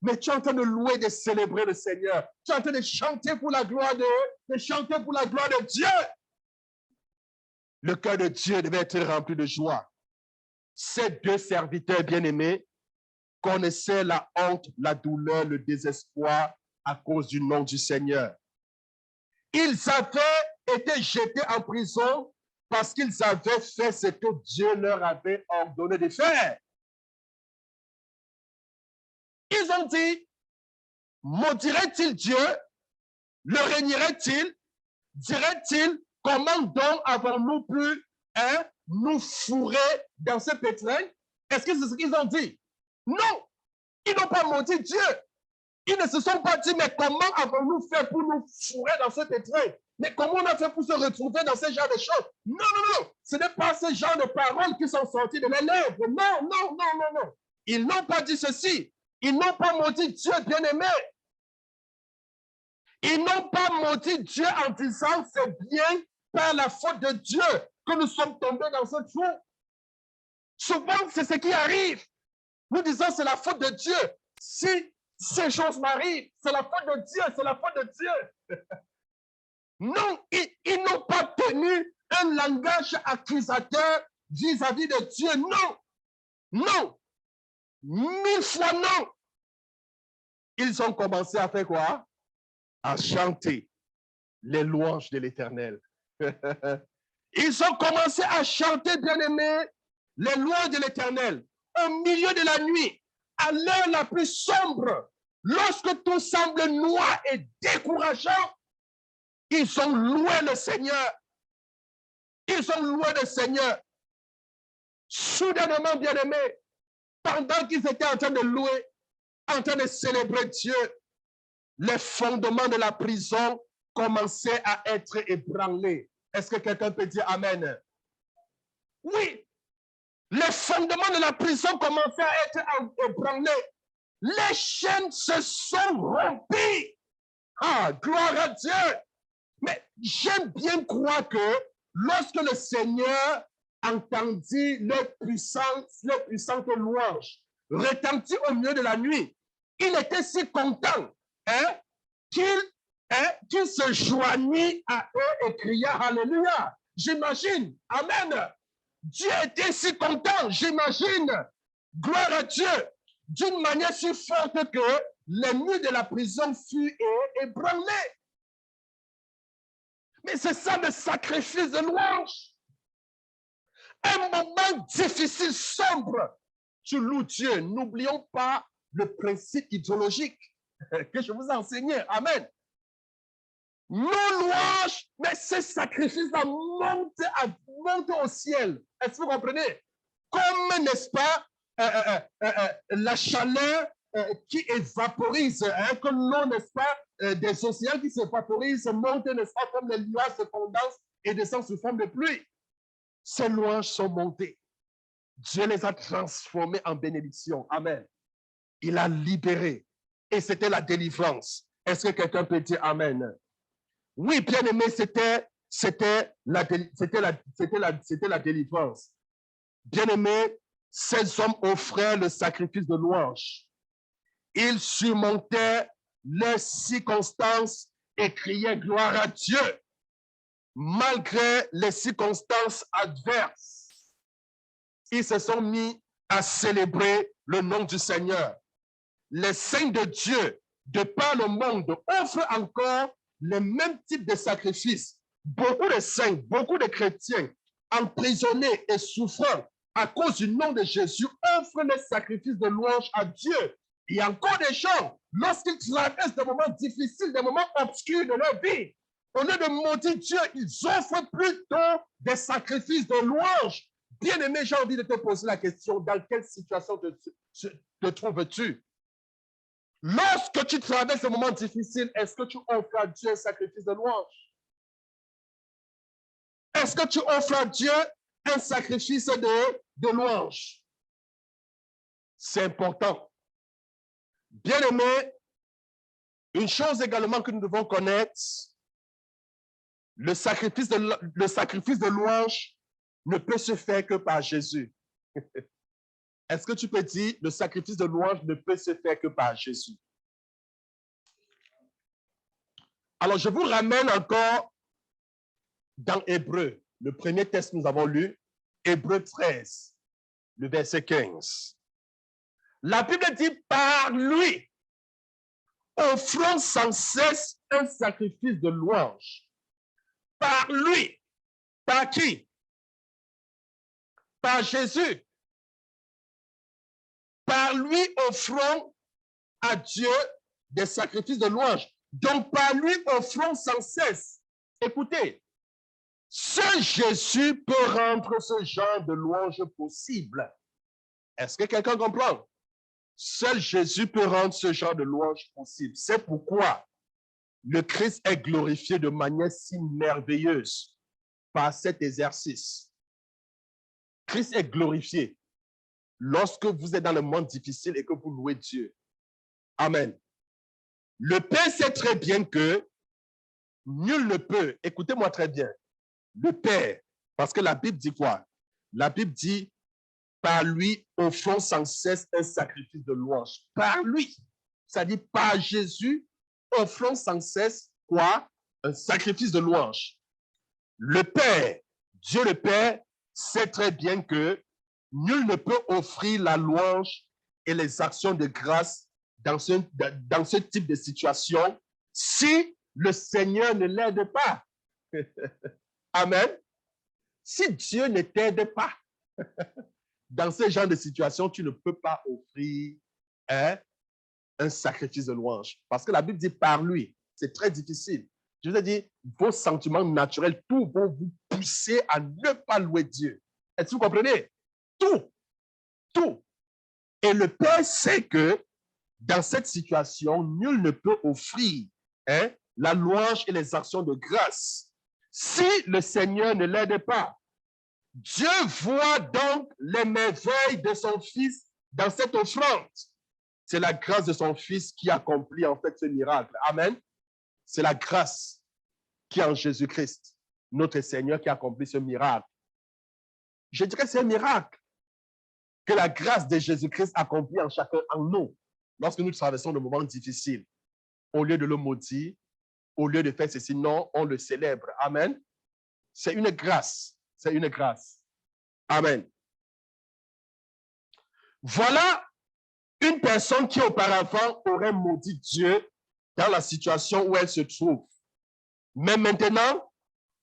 Mais tu es en train de louer, de célébrer le Seigneur. Tu es en train de chanter pour la gloire de chanter pour la gloire de Dieu. Le cœur de Dieu devait être rempli de joie. Ces deux serviteurs bien-aimés connaissaient la honte, la douleur, le désespoir à cause du nom du Seigneur. Ils avaient été jetés en prison parce qu'ils avaient fait ce que Dieu leur avait ordonné de faire. Ils ont dit, maudirait-il Dieu? Le régnerait-il? Dirait-il, comment donc avons-nous pu nous fourrer dans ce pétrin? Est-ce que c'est ce qu'ils ont dit? Non, ils n'ont pas maudit Dieu. Ils ne se sont pas dit, mais comment avons-nous fait pour nous fourrer dans ce pétrin? Mais comment on a fait pour se retrouver dans ce genre de choses? Non, non, non, ce n'est pas ce genre de paroles qui sont sorties de leurs lèvres. Non, non, non, non, non. Ils n'ont pas dit ceci. Ils n'ont pas maudit Dieu, bien-aimé. Ils n'ont pas maudit Dieu en disant c'est bien par la faute de Dieu que nous sommes tombés dans ce trou. Souvent, c'est ce qui arrive. Nous disons c'est la faute de Dieu. Si ces choses m'arrivent, c'est la faute de Dieu, c'est la faute de Dieu. Non, ils n'ont pas tenu un langage accusateur vis-à-vis de Dieu. Non, non, 1000 fois non. Ils ont commencé à faire quoi? À chanter les louanges de l'Éternel. Ils ont commencé à chanter, bien-aimés, les louanges de l'Éternel au milieu de la nuit, à l'heure la plus sombre, lorsque tout semble noir et décourageant. Ils ont loué le Seigneur. Ils ont loué le Seigneur. Soudainement, bien-aimés, pendant qu'ils étaient en train de louer, en train de célébrer Dieu, les fondements de la prison commençaient à être ébranlés. Est-ce que quelqu'un peut dire Amen? Oui, les fondements de la prison commençaient à être ébranlés. Les chaînes se sont rompues. Ah, gloire à Dieu. Mais j'aime bien croire que lorsque le Seigneur entendit leur puissante louange retentir au milieu de la nuit, il était si content qu'il qui se joignit à eux et cria Alléluia. J'imagine, Amen. Dieu était si content, j'imagine. Gloire à Dieu. D'une manière si forte que les murs de la prison furent ébranlés. Mais c'est ça le sacrifice de louange. Un moment difficile, sombre. Tu loues Dieu. N'oublions pas le principe idéologique que je vous ai enseigné. Amen. Nos louanges, mais ces sacrifices-là montent au ciel. Est-ce que vous comprenez? Comme, n'est-ce pas, la chaleur qui évaporise, comme l'eau, n'est-ce pas, des océans qui s'évaporisent, monte, n'est-ce pas, comme les nuages se condensent et descendent sous forme de pluie. Ces louanges sont montées. Dieu les a transformées en bénédictions. Amen. Il a libéré. Et c'était la délivrance. Est-ce que quelqu'un peut dire Amen? Oui, bien aimé, c'était la délivrance. Bien aimé, ces hommes offraient le sacrifice de louange. Ils surmontaient les circonstances et criaient gloire à Dieu. Malgré les circonstances adverses, ils se sont mis à célébrer le nom du Seigneur. Les saints de Dieu, de par le monde, offrent encore les mêmes types de sacrifices. Beaucoup de saints, beaucoup de chrétiens, emprisonnés et souffrant à cause du nom de Jésus, offrent les sacrifices de louange à Dieu. Il y a encore des gens, lorsqu'ils traversent des moments difficiles, des moments obscurs de leur vie, au lieu de maudire Dieu, ils offrent plutôt des sacrifices de louange. Bien-aimé, j'ai envie de te poser la question, dans quelle situation te trouves-tu? Lorsque tu traverses un moment difficile, est-ce que tu offres à Dieu un sacrifice de louange? Est-ce que tu offres à Dieu un sacrifice de louange? C'est important. Bien-aimé, une chose également que nous devons connaître, le sacrifice de louange ne peut se faire que par Jésus. Est-ce que tu peux dire, le sacrifice de louange ne peut se faire que par Jésus? Alors, je vous ramène encore dans Hébreu, le premier texte que nous avons lu, Hébreu 13, le verset 15. La Bible dit, par lui, offrons sans cesse un sacrifice de louange. Par lui. Par qui? Par Jésus. Par lui, offrons à Dieu des sacrifices de louange. Donc, par lui, offrons sans cesse. Écoutez, seul Jésus peut rendre ce genre de louange possible. Est-ce que quelqu'un comprend? Seul Jésus peut rendre ce genre de louange possible. C'est pourquoi le Christ est glorifié de manière si merveilleuse par cet exercice. Christ est glorifié lorsque vous êtes dans le monde difficile et que vous louez Dieu. Amen. Le Père sait très bien que nul ne peut, écoutez-moi très bien, le Père, parce que la Bible dit quoi? La Bible dit, par lui, offrons sans cesse un sacrifice de louange. Par lui, c'est-à-dire par Jésus, offrons sans cesse quoi? Un sacrifice de louange. Le Père, Dieu le Père, sait très bien que nul ne peut offrir la louange et les actions de grâce dans ce type de situation si le Seigneur ne l'aide pas. Amen. Si Dieu ne t'aide pas, dans ce genre de situation, tu ne peux pas offrir un sacrifice de louange. Parce que la Bible dit par lui. C'est très difficile. Je veux dire, vos sentiments naturels, tout vont vous pousser à ne pas louer Dieu. Est-ce que vous comprenez? Tout. Tout. Et le Père sait que dans cette situation, nul ne peut offrir la louange et les actions de grâce si le Seigneur ne l'aide pas. Dieu voit donc les merveilles de son Fils dans cette offrande. C'est la grâce de son Fils qui accomplit en fait ce miracle. Amen. C'est la grâce qui est en Jésus-Christ, notre Seigneur, qui accomplit ce miracle. Je dirais que c'est un miracle que la grâce de Jésus-Christ accomplit en chacun, en nous, lorsque nous traversons de moments difficiles. Au lieu de le maudire, au lieu de faire ceci. Non, on le célèbre. Amen. C'est une grâce. C'est une grâce. Amen. Voilà une personne qui auparavant aurait maudit Dieu dans la situation où elle se trouve. Mais maintenant,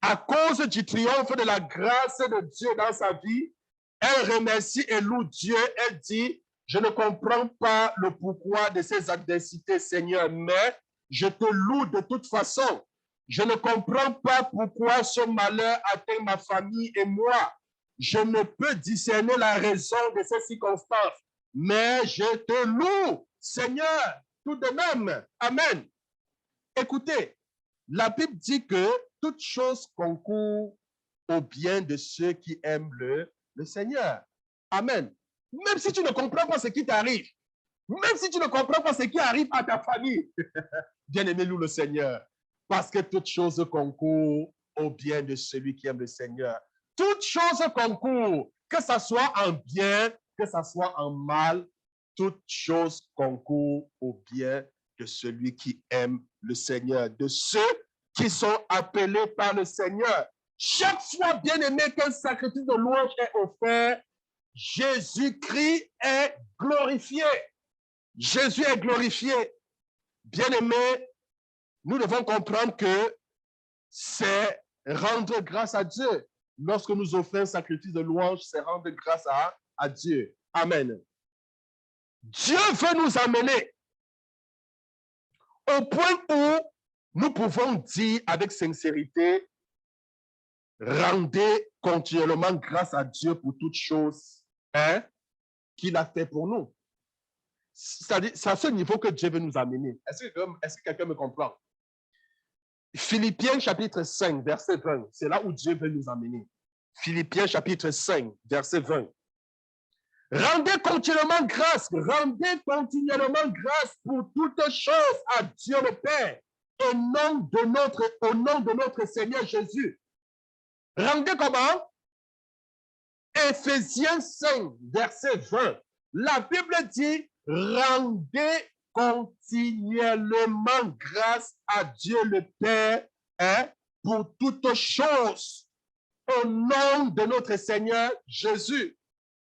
à cause du triomphe de la grâce de Dieu dans sa vie, elle remercie et loue Dieu. Elle dit, je ne comprends pas le pourquoi de ces adversités, Seigneur, mais je te loue de toute façon. Je ne comprends pas pourquoi ce malheur atteint ma famille et moi. Je ne peux discerner la raison de ces circonstances, mais je te loue, Seigneur, tout de même. Amen. Écoutez, la Bible dit que toute chose concourt au bien de ceux qui aiment le Seigneur. Amen. Même si tu ne comprends pas ce qui t'arrive, même si tu ne comprends pas ce qui arrive à ta famille, bien-aimé, loue le Seigneur, parce que toute chose concourt au bien de celui qui aime le Seigneur. Toute chose concourt, que ce soit en bien, que ce soit en mal, toute chose concourt au bien de celui qui aime le Seigneur, de ceux qui sont appelés par le Seigneur. Chaque fois, bien-aimé, qu'un sacrifice de louange est offert, Jésus-Christ est glorifié. Jésus est glorifié. Bien-aimé, nous devons comprendre que c'est rendre grâce à Dieu. Lorsque nous offrons un sacrifice de louange, c'est rendre grâce à Dieu. Amen. Dieu veut nous amener au point où nous pouvons dire avec sincérité, rendez continuellement grâce à Dieu pour toutes choses qu'il a fait pour nous. C'est à ce niveau que Dieu veut nous amener. Est-ce que quelqu'un me comprend? Philippiens chapitre 5, verset 20, c'est là où Dieu veut nous amener. Philippiens chapitre 5, verset 20. Rendez continuellement grâce pour toutes choses à Dieu le Père, au nom de notre Seigneur Jésus. Rendez comment? Éphésiens 5, verset 20. La Bible dit, rendez continuellement grâce à Dieu le Père pour toutes choses, au nom de notre Seigneur Jésus.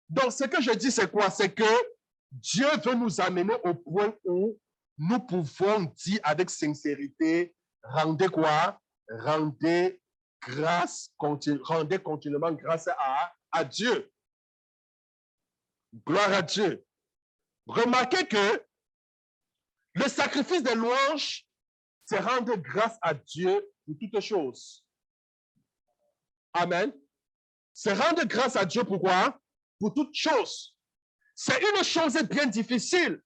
Donc, ce que je dis, c'est quoi? C'est que Dieu veut nous amener au point où nous pouvons dire avec sincérité, rendez quoi? Rendez continuellement grâce à Dieu. Gloire à Dieu. Remarquez que le sacrifice de louange, c'est rendre grâce à Dieu pour toutes choses. Amen. C'est rendre grâce à Dieu pourquoi? Pour toutes choses. C'est une chose bien difficile.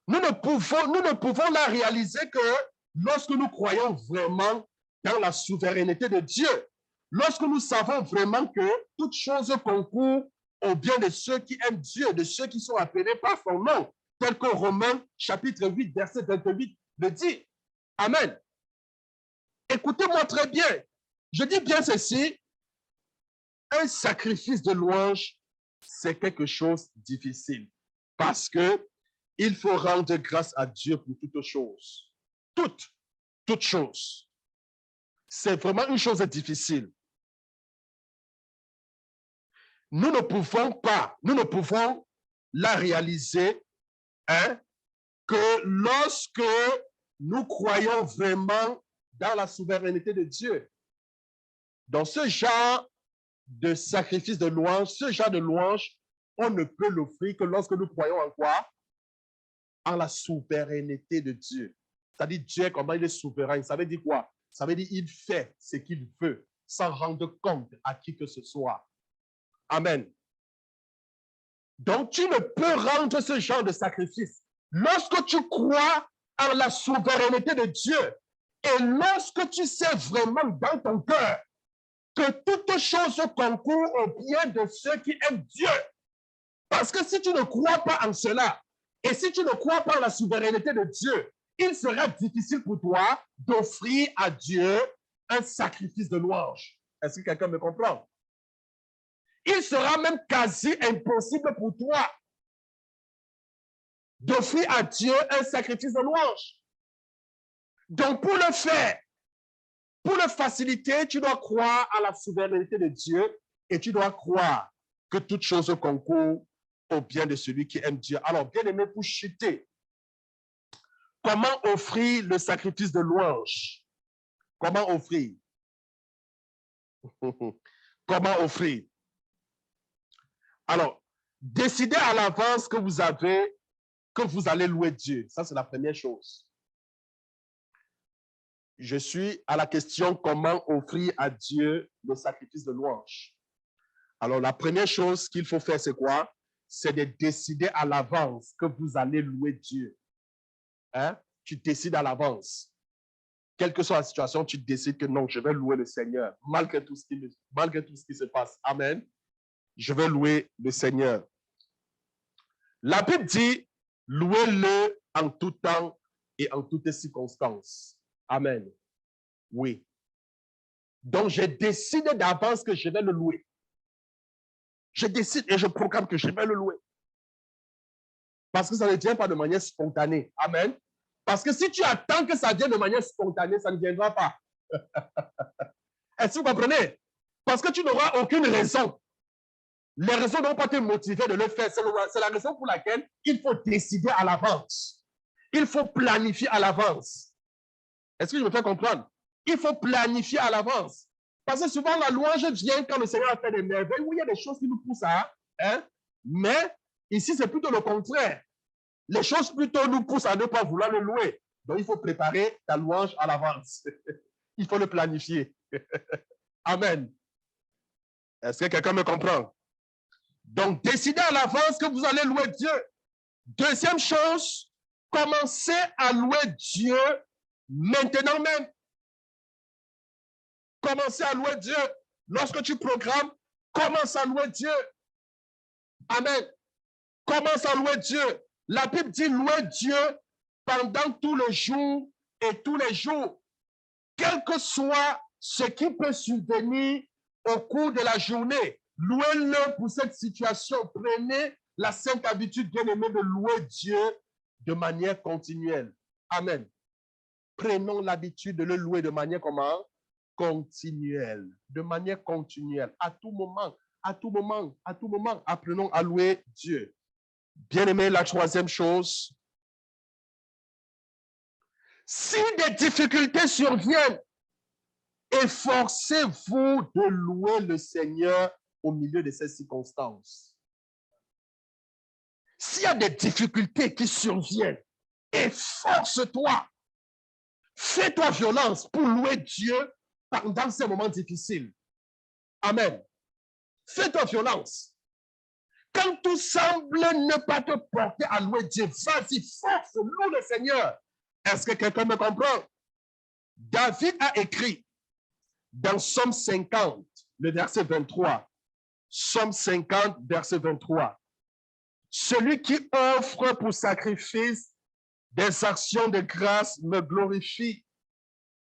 Nous ne pouvons la réaliser que lorsque nous croyons vraiment dans la souveraineté de Dieu. Lorsque nous savons vraiment que toute chose concourt au bien de ceux qui aiment Dieu, de ceux qui sont appelés par son nom, tel que Romains chapitre 8, verset 28 le dit. Amen. Écoutez-moi très bien. Je dis bien ceci. Un sacrifice de louange, c'est quelque chose de difficile parce que il faut rendre grâce à Dieu pour toutes choses. Toutes choses. C'est vraiment une chose difficile. Nous ne pouvons la réaliser que lorsque nous croyons vraiment dans la souveraineté de Dieu. Dans ce genre de sacrifice de louange, ce genre de louange, on ne peut l'offrir que lorsque nous croyons en quoi? En la souveraineté de Dieu. C'est-à-dire Dieu, comment il est souverain. Ça veut dire quoi? Ça veut dire qu'il fait ce qu'il veut sans rendre compte à qui que ce soit. Amen. Donc, tu ne peux rendre ce genre de sacrifice lorsque tu crois en la souveraineté de Dieu et lorsque tu sais vraiment dans ton cœur que toute chose concourt au bien de ceux qui aiment Dieu. Parce que si tu ne crois pas en cela, et si tu ne crois pas en la souveraineté de Dieu, il sera difficile pour toi d'offrir à Dieu un sacrifice de louange. Est-ce que quelqu'un me comprend? Il sera même quasi impossible pour toi d'offrir à Dieu un sacrifice de louange. Donc, pour le faire, pour le faciliter, tu dois croire à la souveraineté de Dieu et tu dois croire que toute chose concourt au bien de celui qui aime Dieu. Alors, bien aimé, pour chuter, comment offrir le sacrifice de louange? Comment offrir? Comment offrir? Alors, décidez à l'avance que vous allez louer Dieu. Ça, c'est la première chose. Je suis à la question comment offrir à Dieu le sacrifice de louange. Alors, la première chose qu'il faut faire, c'est quoi? C'est de décider à l'avance que vous allez louer Dieu. Hein? Tu décides à l'avance. Quelle que soit la situation, tu décides que non, je vais louer le Seigneur, malgré tout ce qui se passe. Amen. Je vais louer le Seigneur. La Bible dit, louez-le en tout temps et en toutes circonstances. Amen. Oui. Donc, j'ai décidé d'avance que je vais le louer. Je décide et je proclame que je vais le louer. Parce que ça ne vient pas de manière spontanée. Amen. Parce que si tu attends que ça vienne de manière spontanée, ça ne viendra pas. Est-ce que vous comprenez? Parce que tu n'auras aucune raison. Les raisons ne vont pas te motiver de le faire. C'est la raison pour laquelle il faut décider à l'avance. Il faut planifier à l'avance. Est-ce que je me fais comprendre? Il faut planifier à l'avance. Parce que souvent, la louange vient quand le Seigneur a fait des merveilles, où il y a des choses qui nous poussent à... Mais ici, c'est plutôt le contraire. Les choses plutôt nous poussent à ne pas vouloir le louer. Donc, il faut préparer ta louange à l'avance. Il faut le planifier. Amen. Est-ce que quelqu'un me comprend? Donc, décidez à l'avance que vous allez louer Dieu. Deuxième chose, commencez à louer Dieu maintenant même. Commencez à louer Dieu. Lorsque tu programmes, commence à louer Dieu. Amen. Commence à louer Dieu. La Bible dit louer Dieu pendant tout le jour et tous les jours. Quel que soit ce qui peut survenir au cours de la journée, louez-le pour cette situation. Prenez la sainte habitude, bien aimé, de louer Dieu de manière continuelle. Amen. Prenons l'habitude de le louer de manière comment? Continuelle. De manière continuelle. À tout moment, à tout moment, à tout moment, apprenons à louer Dieu. Bien aimé, la troisième chose, si des difficultés surviennent, efforcez-vous de louer le Seigneur au milieu de ces circonstances. S'il y a des difficultés qui surviennent, efforce-toi. Fais-toi violence pour louer Dieu pendant ces moments difficiles. Amen. Fais-toi violence. Quand tout semble ne pas te porter à louer Dieu, vas-y, force, loue le Seigneur. Est-ce que quelqu'un me comprend? David a écrit dans Somme 50, le verset 23. Somme 50, verset 23. Celui qui offre pour sacrifice des actions de grâce me glorifie.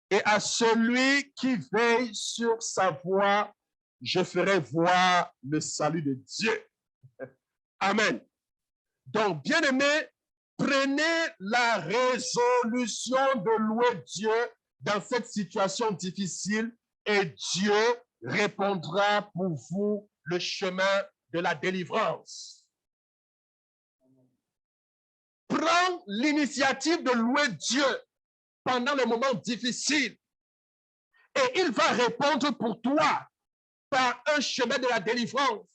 Et à celui qui veille sur sa voie, je ferai voir le salut de Dieu. Amen. Donc, bien aimé, prenez la résolution de louer Dieu dans cette situation difficile et Dieu répondra pour vous le chemin de la délivrance. Prends l'initiative de louer Dieu pendant les moments difficiles et il va répondre pour toi par un chemin de la délivrance.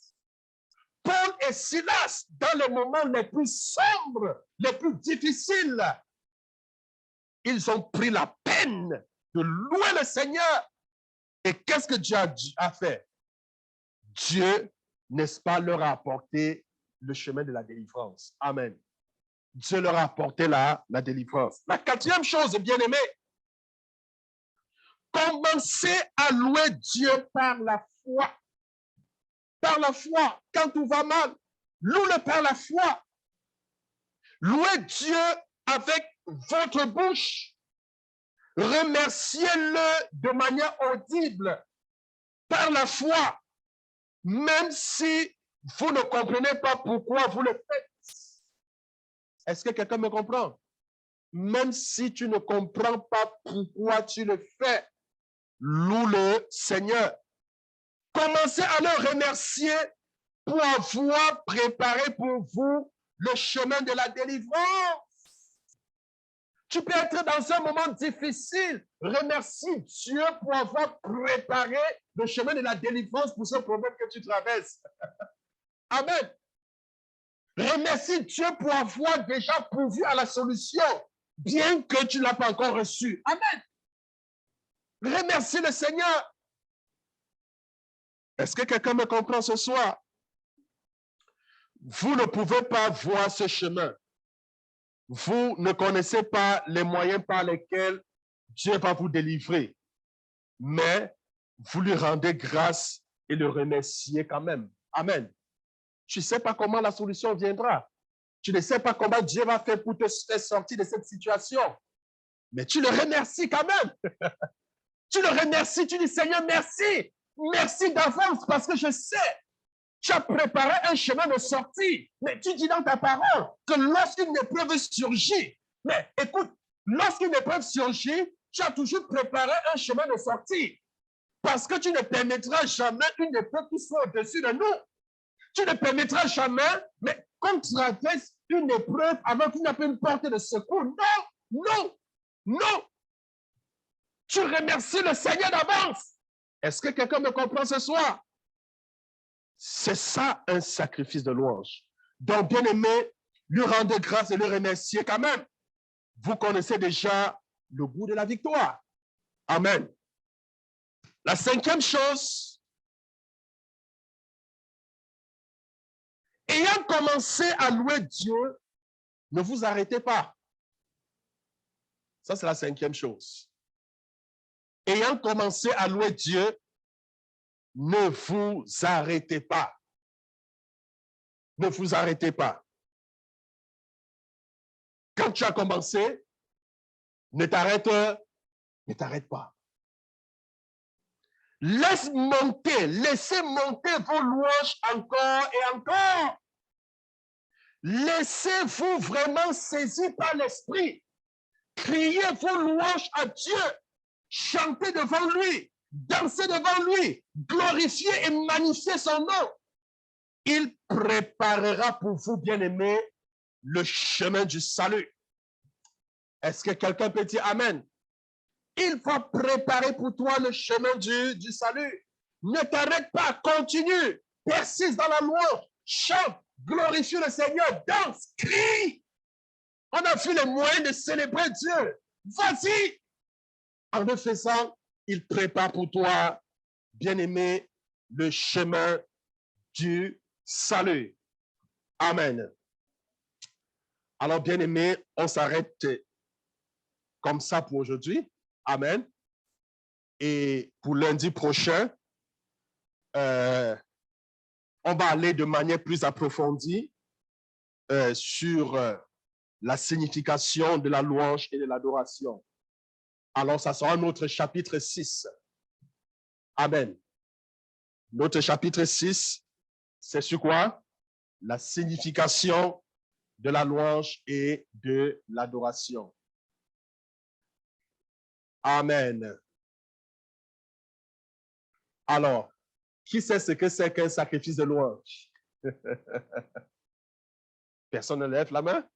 Paul et Silas, dans les moments les plus sombres, les plus difficiles, ils ont pris la peine de louer le Seigneur. Et qu'est-ce que Dieu a fait? Dieu, n'est-ce pas, leur a apporté le chemin de la délivrance. Amen. Dieu leur a apporté la délivrance. La quatrième chose, bien aimé, commencez à louer Dieu par la foi. Par la foi, quand tout va mal, loue-le par la foi. Louez Dieu avec votre bouche. Remerciez-le de manière audible par la foi, même si vous ne comprenez pas pourquoi vous le faites. Est-ce que quelqu'un me comprend? même si tu ne comprends pas pourquoi tu le fais. Loue le Seigneur. Commencez à le remercier pour avoir préparé pour vous le chemin de la délivrance. Tu peux être dans un moment difficile. Remercie Dieu pour avoir préparé le chemin de la délivrance pour ce problème que tu traverses. Amen. Remercie Dieu pour avoir déjà pourvu à la solution, bien que tu ne l'as pas encore reçue. Amen. Remercie le Seigneur. Est-ce que quelqu'un me comprend ce soir? Vous ne pouvez pas voir ce chemin. Vous ne connaissez pas les moyens par lesquels Dieu va vous délivrer. Mais vous lui rendez grâce et le remerciez quand même. Amen. Tu ne sais pas comment la solution viendra. Tu ne sais pas comment Dieu va faire pour te faire sortir de cette situation. Mais tu le remercies quand même. Tu le remercies, tu dis Seigneur, merci. Merci d'avance parce que je sais, tu as préparé un chemin de sortie. Mais tu dis dans ta parole que lorsqu'une épreuve surgit, mais écoute, lorsqu'une épreuve surgit, tu as toujours préparé un chemin de sortie. Parce que tu ne permettras jamais une épreuve qui soit au-dessus de nous. Tu ne permettras jamais, mais qu'on traverse une épreuve avant qu'il n'y ait pas une porte de secours. Non, non, non. Tu remercies le Seigneur d'avance. Est-ce que quelqu'un me comprend ce soir? C'est ça un sacrifice de louange. Donc, bien aimé, lui rendre grâce et le remercier quand même. Vous connaissez déjà le goût de la victoire. Amen. La cinquième chose, ayant commencé à louer Dieu, ne vous arrêtez pas. Ça, c'est la cinquième chose. Ayant commencé à louer Dieu, ne vous arrêtez pas. Ne vous arrêtez pas. Quand tu as commencé, ne t'arrête pas. Laissez monter vos louanges encore et encore. Laissez-vous vraiment saisir par l'esprit. Criez vos louanges à Dieu. Chantez devant lui. Dansez devant lui. Glorifiez et magnifiez son nom. Il préparera pour vous, bien-aimés, le chemin du salut. Est-ce que quelqu'un peut dire Amen? Il va préparer pour toi le chemin du salut. Ne t'arrête pas, continue, persiste dans la louange, chante, glorifie le Seigneur, danse, crie. On a vu les moyens de célébrer Dieu. Vas-y. En le faisant, il prépare pour toi, bien-aimé, le chemin du salut. Amen. Alors, bien-aimé, on s'arrête comme ça pour aujourd'hui. Amen. Et pour lundi prochain, on va aller de manière plus approfondie sur la signification de la louange et de l'adoration. Alors, ça sera notre chapitre 6. Amen. Notre chapitre 6, c'est sur quoi? La signification de la louange et de l'adoration. Amen. Alors, qui sait ce que c'est qu'un sacrifice de louange? Personne ne lève la main?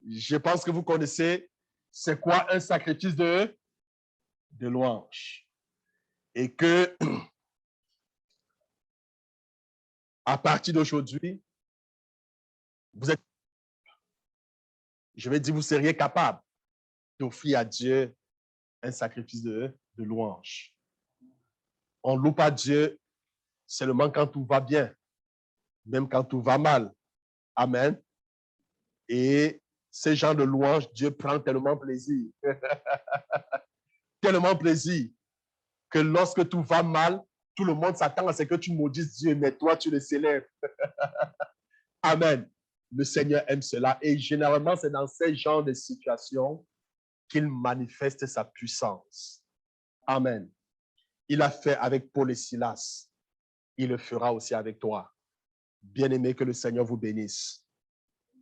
Je pense que vous connaissez c'est quoi un sacrifice de louange. Et que à partir d'aujourd'hui, vous êtes, je vais dire, vous seriez capable d'offrir à Dieu un sacrifice de louange. On ne loue pas Dieu seulement quand tout va bien, même quand tout va mal. Amen. Et ces gens de louange, Dieu prend tellement plaisir. Tellement plaisir que lorsque tout va mal, tout le monde s'attend à ce que tu maudisses Dieu, mais toi, tu le célèbres. Amen. Le Seigneur aime cela. Et généralement, c'est dans ces genres de situations qu'il manifeste sa puissance. Amen. Il l'a fait avec Paul et Silas. Il le fera aussi avec toi. Bien-aimé, que le Seigneur vous bénisse.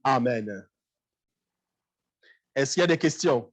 Amen. Est-ce qu'il y a des questions?